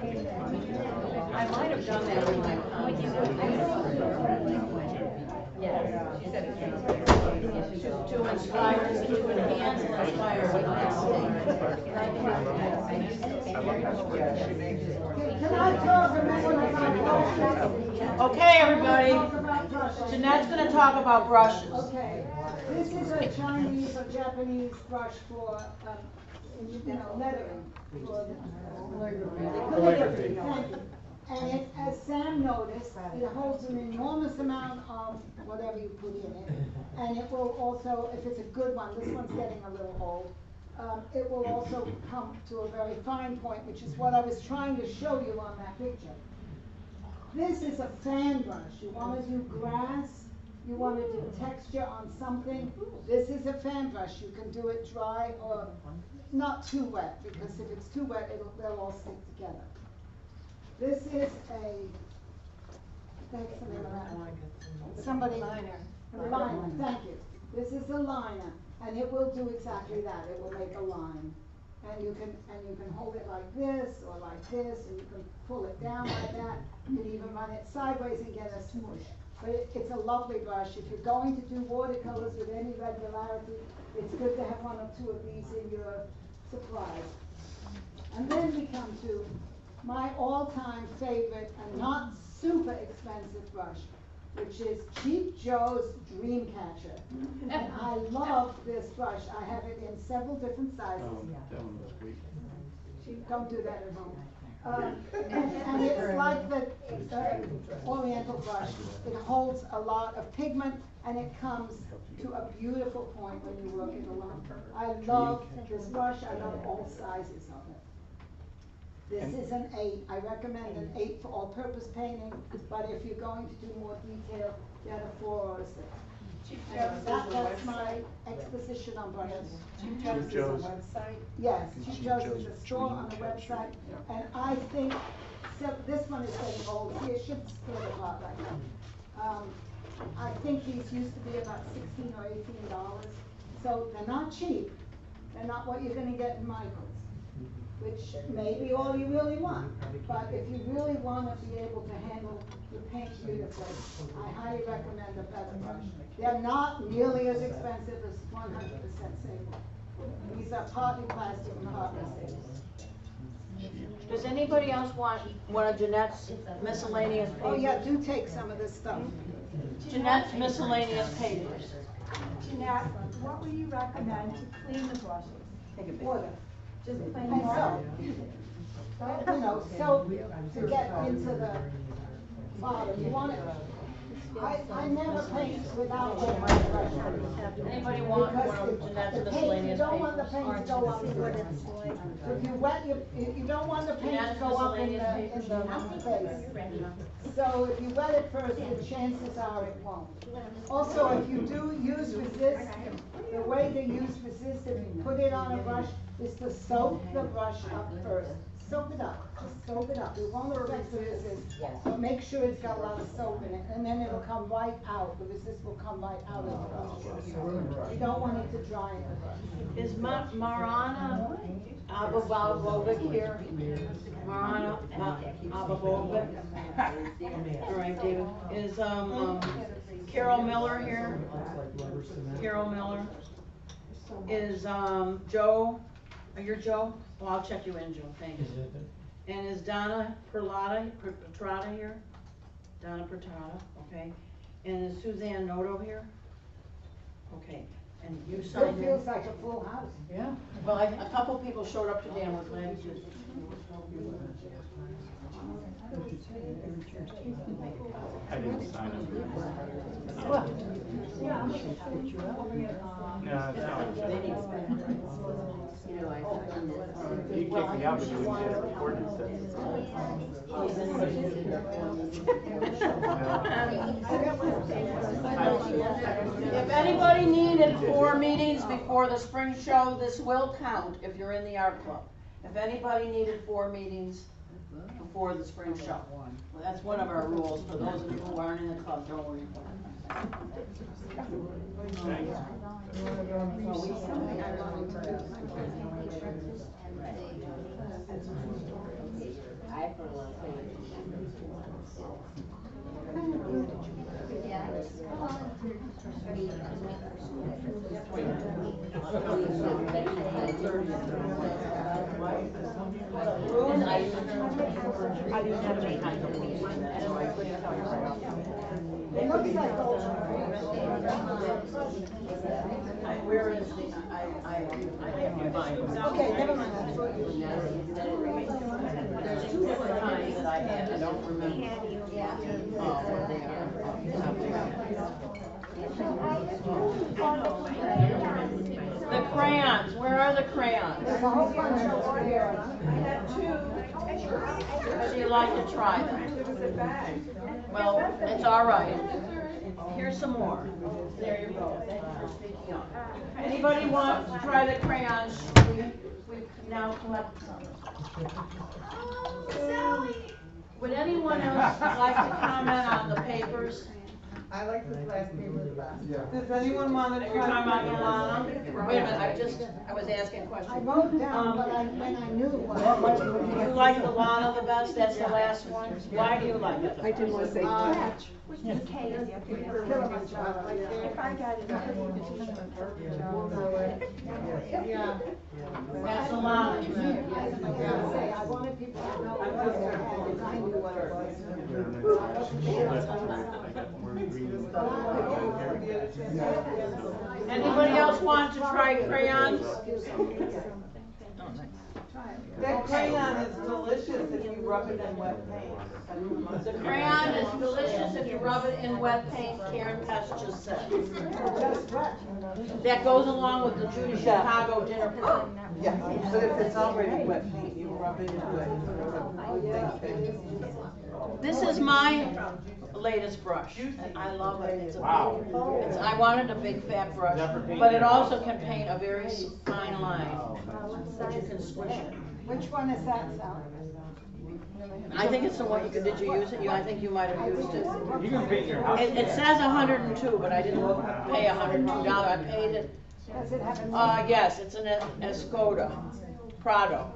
I might have done that in my comments. Yeah, she said to inspire, to enhance and inspire what Okay, everybody. Jeanette's gonna talk about brushes. Okay, this is a Chinese or Japanese brush for, lettering. Calligraphy. Thank you. And it, as Sam noticed, it holds an enormous amount of whatever you put in it. And it will also, if it's a good one, this one's getting a little old, it will also come to a very fine point, which is what I was trying to show you on that picture. This is a fan brush. You want to do grass, you want to do texture on something. This is a fan brush. You can do it dry or not too wet, because if it's too wet, they'll all stick together. This is a, thanks the name of that. Somebody, liner, thank you. This is a liner, and it will do exactly that. It will make a line. And you can hold it like this, or like this, and you can pull it down like that. You can even run it sideways and get a smoosh. But it's a lovely brush. If you're going to do watercolors with any regularity, it's good to have one or two of these in your supplies. And then we come to my all-time favorite and not super expensive brush, which is Cheap Joe's Dreamcatcher. And I love this brush. I have it in several different sizes. That one looks great. Don't do that at home. And it's like the Oriental brush. It holds a lot of pigment, and it comes to a beautiful point when you work it along. I love this brush. I love all sizes of it. This is an 8. I recommend an 8 for all-purpose painting, but if you're going to do more detail, get a 4 or a 6. That's my exposition on brushes. Cheap Joe's is a website? Yes, Cheap Joe's is a store on the website, and I think, so this one is getting old, see, it should split apart right now. I think these used to be about $16 or $18, so they're not cheap. They're not what you're gonna get in Michael's, which may be all you really want. But if you really wanna be able to handle the paint beautifully, I highly recommend a better brush. They're not nearly as expensive as 100% safe. These are partly plastic and partly safe. Does anybody else want one of Jeanette's miscellaneous papers? Oh yeah, do take some of this stuff. Jeanette's miscellaneous papers. Jeanette, what would you recommend to clean the brushes? Take a picture. Water. Just plain And water? soap to get into the bottom. You want it, I never paint without wetting my brush. Anybody want one of Jeanette's miscellaneous You don't want the papers? paint to go up. If you wet, you don't want the paint to go up in the face. So if you wet it first, the chances are it won't. Also, if you do use resist, the way to use resist, if you put it on a brush, is to soak the brush up first. Soak it up, just soak it up. It won't affect the resist, but make sure it's got a lot of soap in it, and then it'll come right out. The resist will come right out of the brush. You don't want it to dry in the brush. Is Marana Ababovic here? Marana Ababovic? All right, David. Is Carol Miller here? Carol Miller. Is Joe? You're Joe? Well, I'll check you in, Joe. Thank you. And is Donna Pertrada here? Donna Pertrada, okay. And is Suzanne Noto here? Okay. And you It signed in? feels like a full house. Yeah. Well, a couple people showed up today, and we're glad you did. I didn't sign it. Yeah. No, it's not. He kicked me out, but you wouldn't get it recorded. If anybody needed 4 meetings before the spring show, this will count if you're in the art club. If anybody needed 4 meetings before the spring show. That's one of our rules for those of you who aren't in the club, don't worry about It looks like Where is the, okay, never mind. There's 2 different kinds that I had, I don't remember. What they are. The crayons, where are the crayons? There's a whole bunch over here. I have 2. Would you like to try them? Well, it's all right. Here's some more. There you go. Thank you for speaking up. Anybody want to try the crayons? We've now collected some. Would anyone else like to comment on the papers? I like this last paper the best. Yeah. Does anyone want to You're try? talking about Yolanda? Wait a minute, I was asking a question. I wrote down what when I knew what. You like the Lana the best? That's the last one? Why do you like it? I didn't want to say catch. Which is K is the If I got it, Yeah. That's the Lana. I wanted people to know what I had, and I knew what it was. Anybody else want to try crayons? That crayon is delicious if you rub it in wet paint. The crayon is delicious if you rub it in wet paint, Karen Pest just said. That goes along with the Judy Chicago dinner party. Yeah, but if it's already wet paint, you rub it into it. This is my latest brush, and I love it. It's I wanted a big fat brush, but it also can paint a very fine line, that you can squish it. Which one is that, Sally? I think it's the one, did you use it? I think you might have used it. You can paint your house. It says 102, but I didn't pay $102. I paid it. Does it have a Yes, it's an Escoda Prado.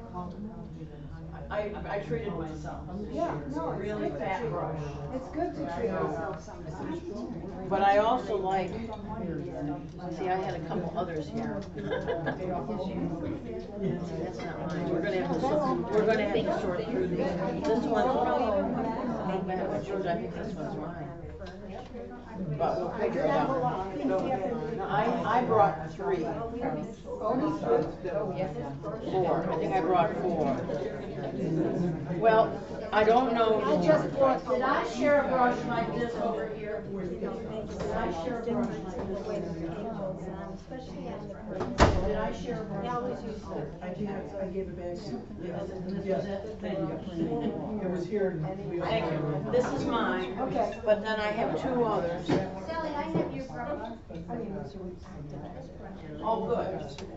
I treated myself. Yeah, no, it's Really good. fat brush. It's good to treat yourself sometimes. But I also like, see, I had a couple others here. That's not mine. We're gonna have to sort through these. This one's yours. I think this one's mine. But we'll figure it out. I brought 3. 4. I think I brought 4. Well, I don't know. Did I share a brush like this over here? Did I share a brush like this? Did I share a brush? I gave it back. Yes. Thank you. It was here. Thank you. This is mine. Okay. But then I have 2 others. Sally, I have your brush. Oh, good.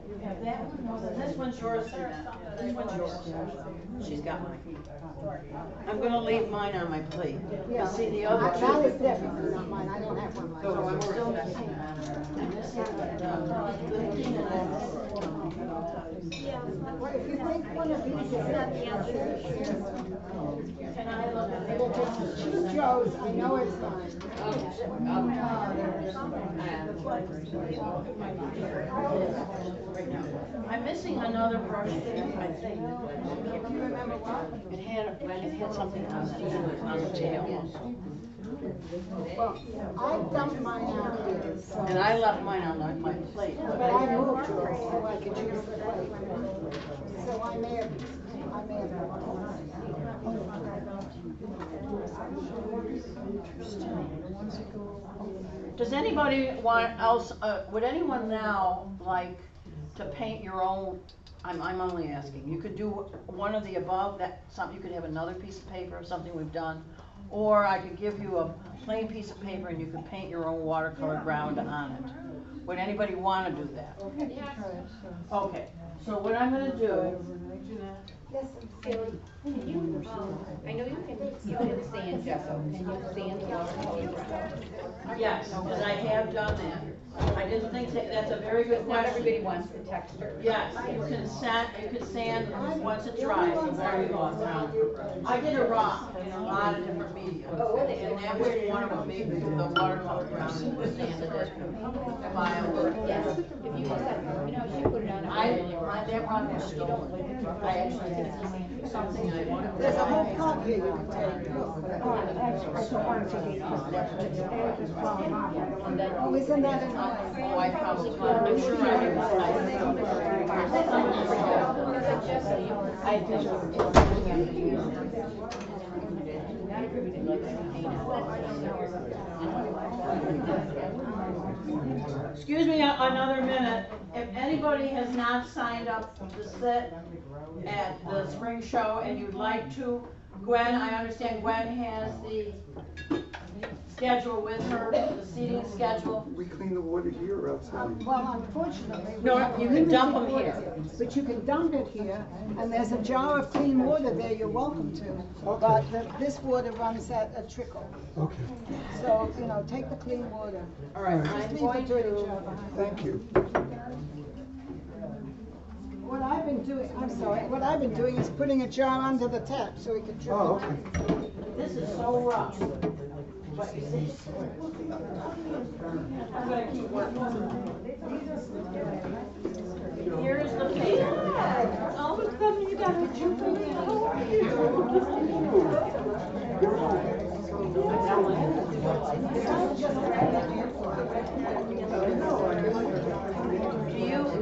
You have that one? No, then this one's yours. This one's yours. She's got mine. I'm gonna leave mine on my plate. Yeah. See, the other That is 2. definitely not mine, I don't have one like So I'm that. still missing. And this is Well, if you think one of these is Can I look at it'll just choose Joe's, I know it's mine. I'm missing another brush here, I think. If you remember what? It had something on the tail. Well, I dumped mine out here, so. And I left mine on my plate. But I moved yours so I could use the plate. So I may have Does anybody would anyone now like to paint your own? I'm only asking. You could do one of the above, that something, you could have another piece of paper of something we've done, or I could give you a plain piece of paper and you could paint your own watercolor ground on it. Would anybody wanna do that? Okay, so what I'm gonna do, Yes, Sally, can you, I know you can sand gesso, can you sand the watercolor ground? yes, because I have done that. I didn't think that's a very good Not question. everybody wants the texture. Yes, you can sand once it dries. I did it raw in a lot of different media. And that was one of them, maybe the watercolor ground and sanded it. File. Yes, if you just have, you know, she put it on. That one was still, I actually did something I wanted. there's a whole card here you can take. Oh, isn't that annoying? Oh, I probably, I'm sure I did. I just. Not everybody likes to Excuse me another minute. If anybody has not signed up to sit at the spring show and you'd like to, Gwen, I understand Gwen has the schedule with her, the seating schedule. We clean the water here or outside? Well, unfortunately. we No, have you can dump them limited here. water, but you can dump it here, and there's a jar of clean water there you're welcome to. But this water runs at a trickle. Okay. So, you know, take the clean water. All right, Just I'm leave going the dirty to. jar behind. Thank you. What I've been doing, I'm sorry, what I've been doing is putting a jar under the tap so we can drip it. Oh, okay. This is so rough. But you see, I'm gonna keep working. Here's the paper. All of a sudden you got a jubilee. How are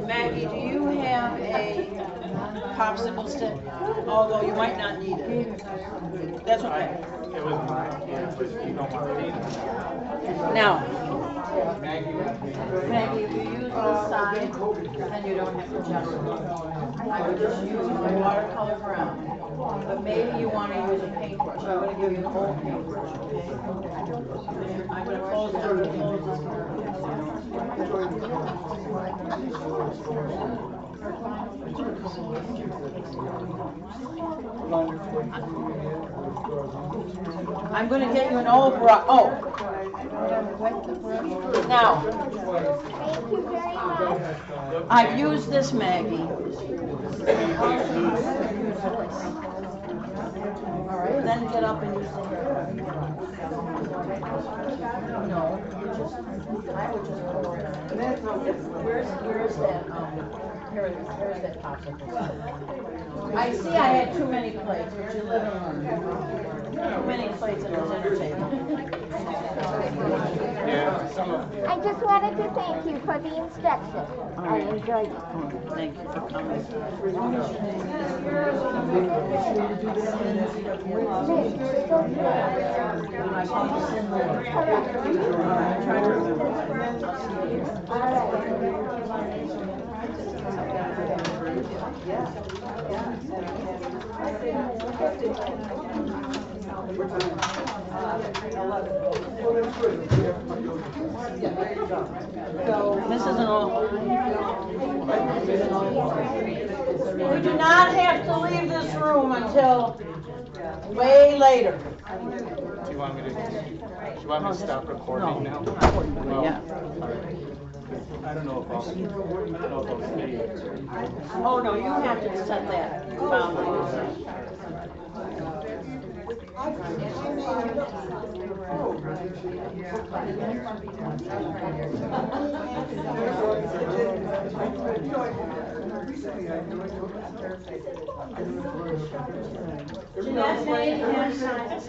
Maggie, do you have a popsicle stick? Although you might not need it. That's okay. It was mine, yeah, but you don't want to. Now, Maggie, if you use this side, then you don't have to gesso. I would just use my watercolor ground. But maybe you want to use a paintbrush. I'm going to give you the whole paintbrush, okay? I'm going to close I'm going to get you an old brush. Oh. Now, I've used this, Maggie. All right, then get up and use it. No, I would just pour it on. Where's that, here's that popsicle. I see I had too many plates, but you live and learn. Too many plates at the dinner table. Yeah, I just wanted to thank you for the inspection. I enjoyed it. Thank you for coming. This isn't all. We do not have to leave this room until way later. Do you want me to stop recording now? Yeah. I don't know if I'll stay. Oh, no, you have to set that boundary. Jeanette made him sign this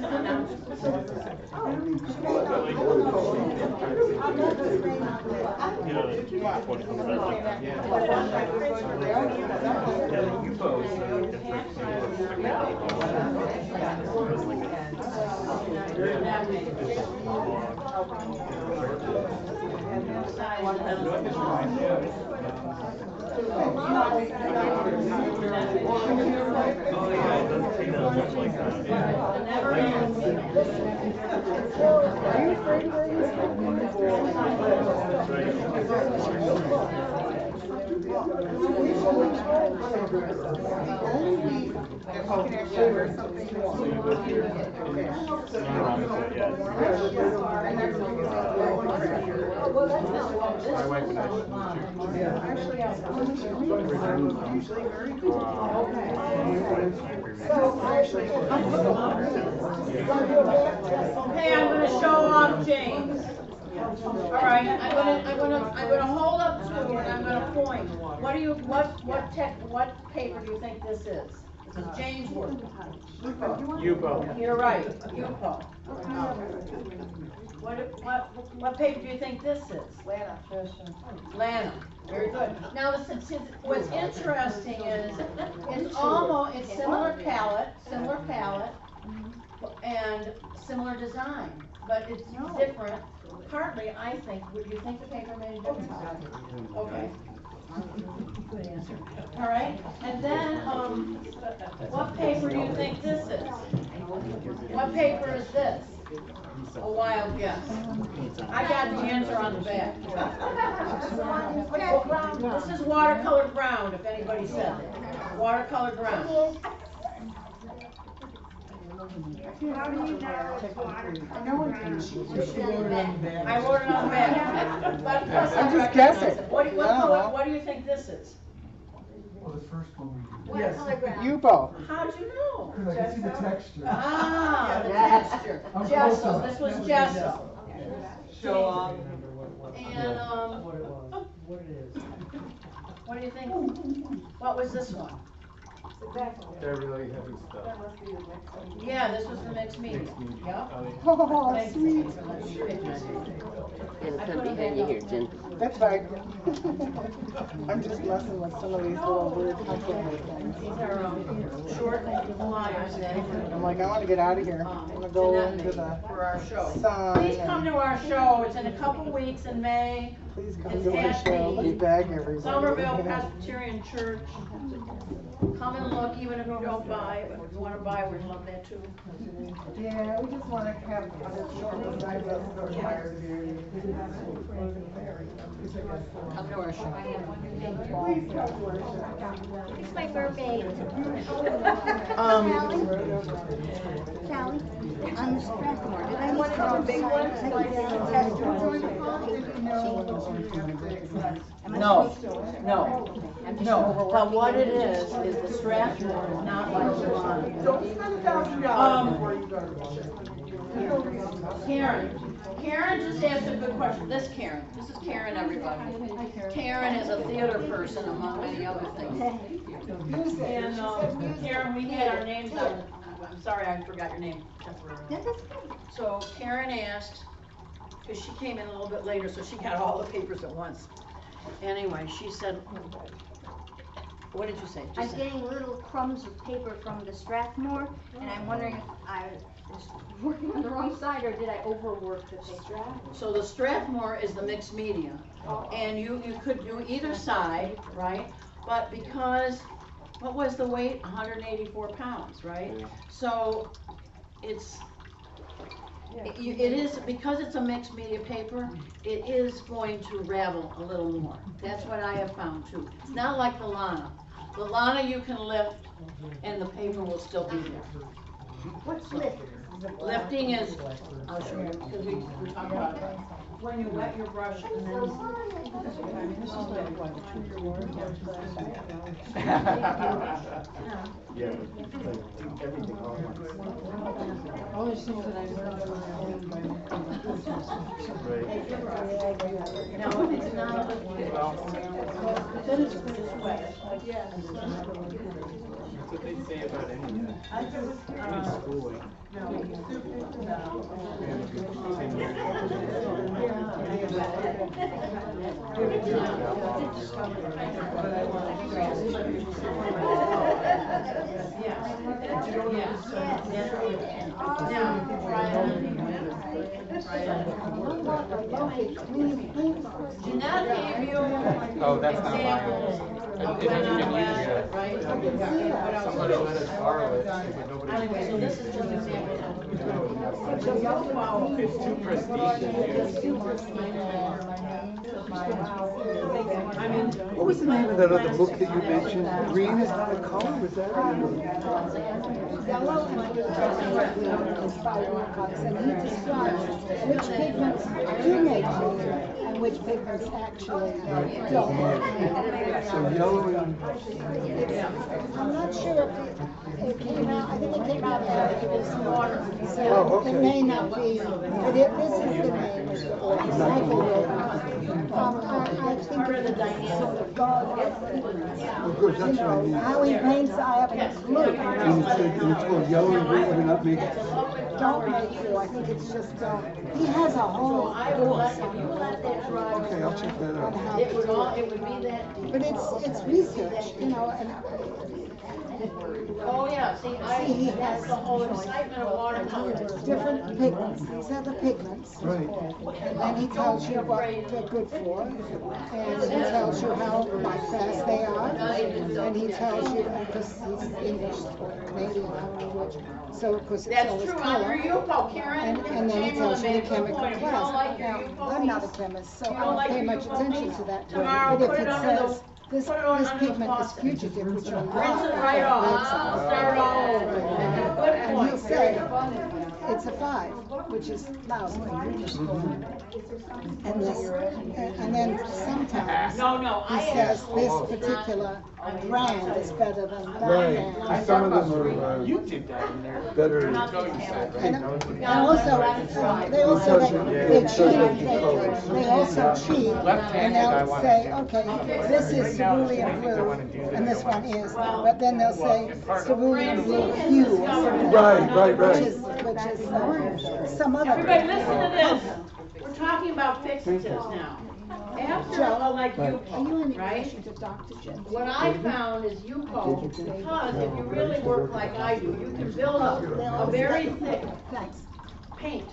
I want to My wife and I Okay, I'm gonna show off James. All right, I'm gonna hold up two and I'm gonna point. What paper do you think this is? This is James' work. Yupo. You're right, Yupo. What paper do you think this is? Lana. Lana, very good. Now, what's interesting is, it's similar palette, and similar design, but it's different. Partly, I think, would you think the paper made a difference? Okay. Good answer. All right, and then, what paper do you think this is? What paper is this? A wild guess. I got the answer on the back. This is watercolor ground, if anybody said it. Watercolor ground. How do you know it's watercolor? I wrote it on the back. But plus I'm I just guessing. What do you think this is? Well, the first one we did. Watercolor ground. Yupo. How'd you know? Because I can see the texture. Ah, the texture. I'm Gesso, close this enough. was gesso. Show off. And, What it is. what do you think? What was this one? They're really heavy stuff. Yeah, this was the mixed media. Yep. Oh, Thank sweet. you. It'll come behind you here, Jen. That's fine. I'm just messing with some of these little weird complicated things. These are, short flyers that I'm like, I want to get out of here. I'm gonna go into the for our show. sun. Please come to our show. It's in a couple weeks in May. Please come It's to our at show. the We beg everybody. Somerville Presbyterian Church. Come and look, even if you don't buy, but if you wanna buy, we'd love that too. Yeah, we just want to have a short side of the fire to Come to our show. Please come to our show. It's my mermaid. Sally, on the Strathmore, did I want to big ones? No. But what it is the Strathmore is not like the line. Don't spend $1,000 before you go to Karen just asked a good question. This is Karen, everybody. Karen is a theater person among many other things. And, Karen, we had our names on, I'm sorry, I forgot your name. So Karen asked, because she came in a little bit later, so she got all the papers at once. Anyway, she said, what did you say? I'm getting little crumbs of paper from the Strathmore, and I'm wondering if I was working on the wrong side, or did I overwork the paper? So the Strathmore is the mixed media, and you could do either side, right? But because, what was the weight? 184 pounds, right? So it's, it is, because it's a mixed media paper, it is going to ravel a little more. That's what I have found too. It's not like the Lana. The Lana you can lift and the paper will still be there. What's lift? Lifting is, I'll show you, because we talked about it. When you wet your brush and then. Yeah, like everything all at once. All these things that I learned on my own by Right. No, it's not. That is this way. That's what they say about any schooling. Yeah. Jeanette gave you Oh, that's not mine. examples of when I'm last, right? Somebody let us borrow it, but nobody. Anyway, so this is just examples. It's too prestigious. What was the name of that other book that you mentioned? Green is not a color, was that? Yellow is by Wilcox, and he describes which pigments do make green and which pigments actually don't. So yellow and... I'm not sure if it came out, I think it came out after this water, so it may not be, but this is the name of the author, Michael Wilcox. I think of the sort of God, how he paints, I have a clue. And it's called yellow and green, would not make... Don't make blue, I think it's just, he has a whole course on Okay, I'll check that out. It would be that deep. but it's research, and Oh, yeah, see, that's the whole excitement of watercolor. different pigments, these are the pigments. Right. And then he tells you what they're good for, and he tells you how fast they are, and he tells you, because he's English or Canadian, I don't know which, so of course it's That's always true, on color. your UFO, Karen. And then he tells you the Chamberlain made a good chemical point. If you don't class. like your Now, UFO I'm not a piece, chemist, so you I don't don't like pay your much UFO attention piece, to that. tomorrow But put if it it under says, the- this put it on under the pigment is faucet. fugitive, which are not. Rinse it right off, start all over. Good And point. he'll say, it's a 5, which is lousy. And this, and then sometimes No, he says this particular brand is better than that Right, brand. some of them are You did that in there. better. And also, they also, they also cheat, and they'll say, okay, this is cerulean blue, and this one is, but then they'll say cerulean blue hue or something. Right. Which is some other. Everybody listen to this. We're talking about fixatives now. After, like UPO, right? What I found is UPO, because if you really work like I do, you can build up a very thick paint.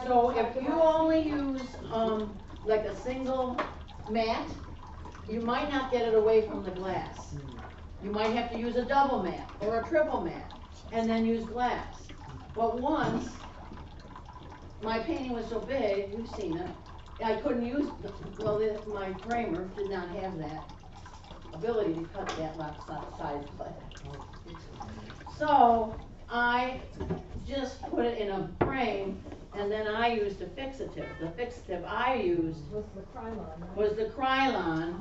So if you only use, like a single mat, you might not get it away from the glass. You might have to use a double mat or a triple mat, and then use glass. But once, my painting was so big, you've seen it, I couldn't use, my framer did not have that ability to cut that size glass. So, I just put it in a frame, and then I used a fixative. The fixative I used was the Krylon,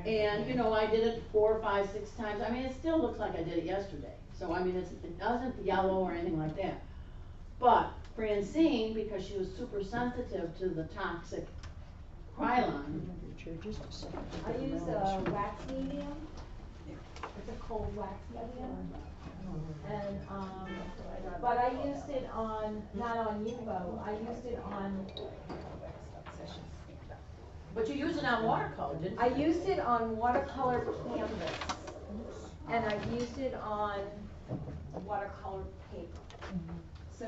and, I did it 4, 5, 6 times. I mean, it still looks like I did it yesterday. So, I mean, it doesn't yellow or anything like that. But Francine, because she was super sensitive to the toxic Krylon. I use a wax medium. It's a cold wax medium. And, but I used it on, not on UFO, I used it on. But you used it on watercolor, didn't you? I used it on watercolor canvas. And I used it on watercolor paper. So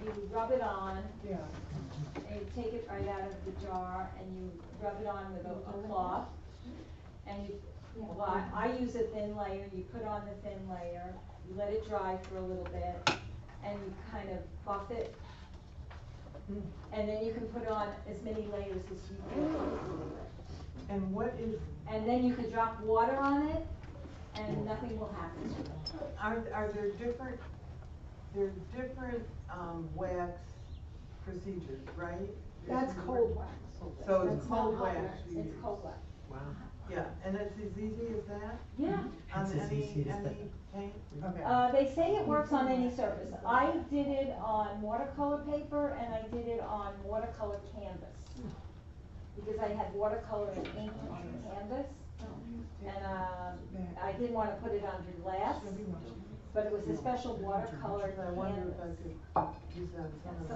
you rub it on, and you take it right out of the jar, and you rub it on with a cloth, and I use a thin layer, you put on the thin layer, you let it dry for a little bit, and you kind of buff it, and then you can put on as many layers as you feel comfortable with. And what is... And then you can drop water on it, and nothing will happen. Are there different wax procedures, right? That's cold wax. So it's cold wax. It's cold wax. Wow. Yeah, and it's as easy as that? Yeah. On any paint? Okay. They say it works on any surface. I did it on watercolor paper and I did it on watercolor canvas. Because I had watercolor and ink on the canvas. And I didn't want to put it under glass, but it was a special watercolor canvas. I wonder if I could use that. So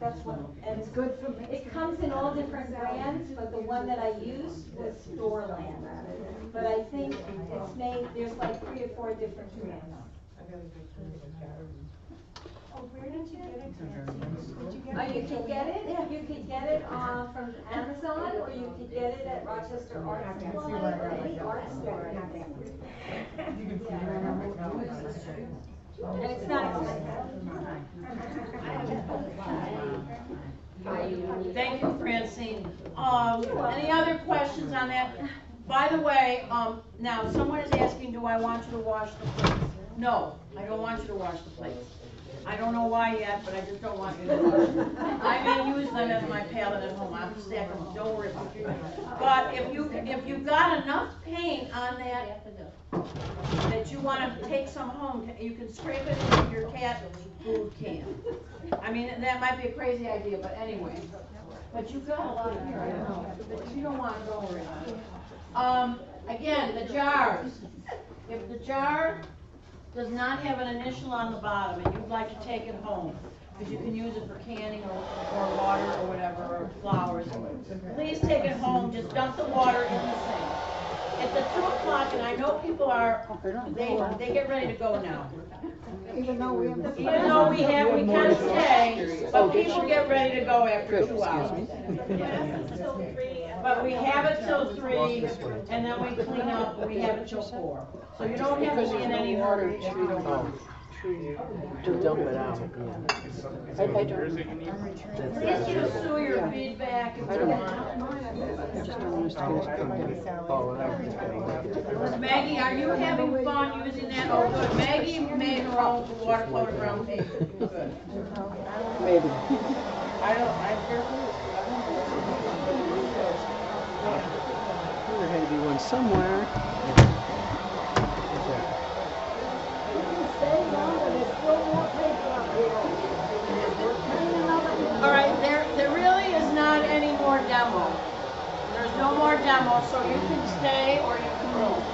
that's what, and it's good for me. It comes in all different brands, but the one that I used was Storeland. But I think it's made, there's like 3 or 4 different brands. where did you get it, Nancy? You could get it, you could get it, from Amazon, or you could get it at Rochester Art Supply, or any art store. And it's not Thank you, Francine. Any other questions on that? By the way, now, someone is asking, do I want you to wash the plates? No, I don't want you to wash the plates. I don't know why yet, but I just don't want you to wash them. I may use them as my palette at home, I'll stack them, don't worry about it. But if you've got enough paint on that you wanna take some home, you can scrape it into your cat food can. I mean, that might be a crazy idea, but anyway. But you've got a lot here, I know, but you don't want to, don't worry about it. Again, the jars. If the jar does not have an initial on the bottom and you'd like to take it home, because you can use it for canning or water or whatever, or flowers, please take it home, just dump the water in the sink. It's at 2 o'clock and I know people are, they get ready to go now. Even though we can stay, but people get ready to go after 2 hours. But we have it till 3, and then we clean up, and we have it till 4. So you don't have to be in any hurry if you don't want To dump it out, yeah. I don't. Please give Sue your feedback if you want. I just don't want us to get us pumped. Maggie, are you having fun using that? Oh, good. Maggie made her own watercolor brown paper. Good. Maybe. There had to be one somewhere. All right, there really is not any more demo. There's no more demo, so you can stay or you can move.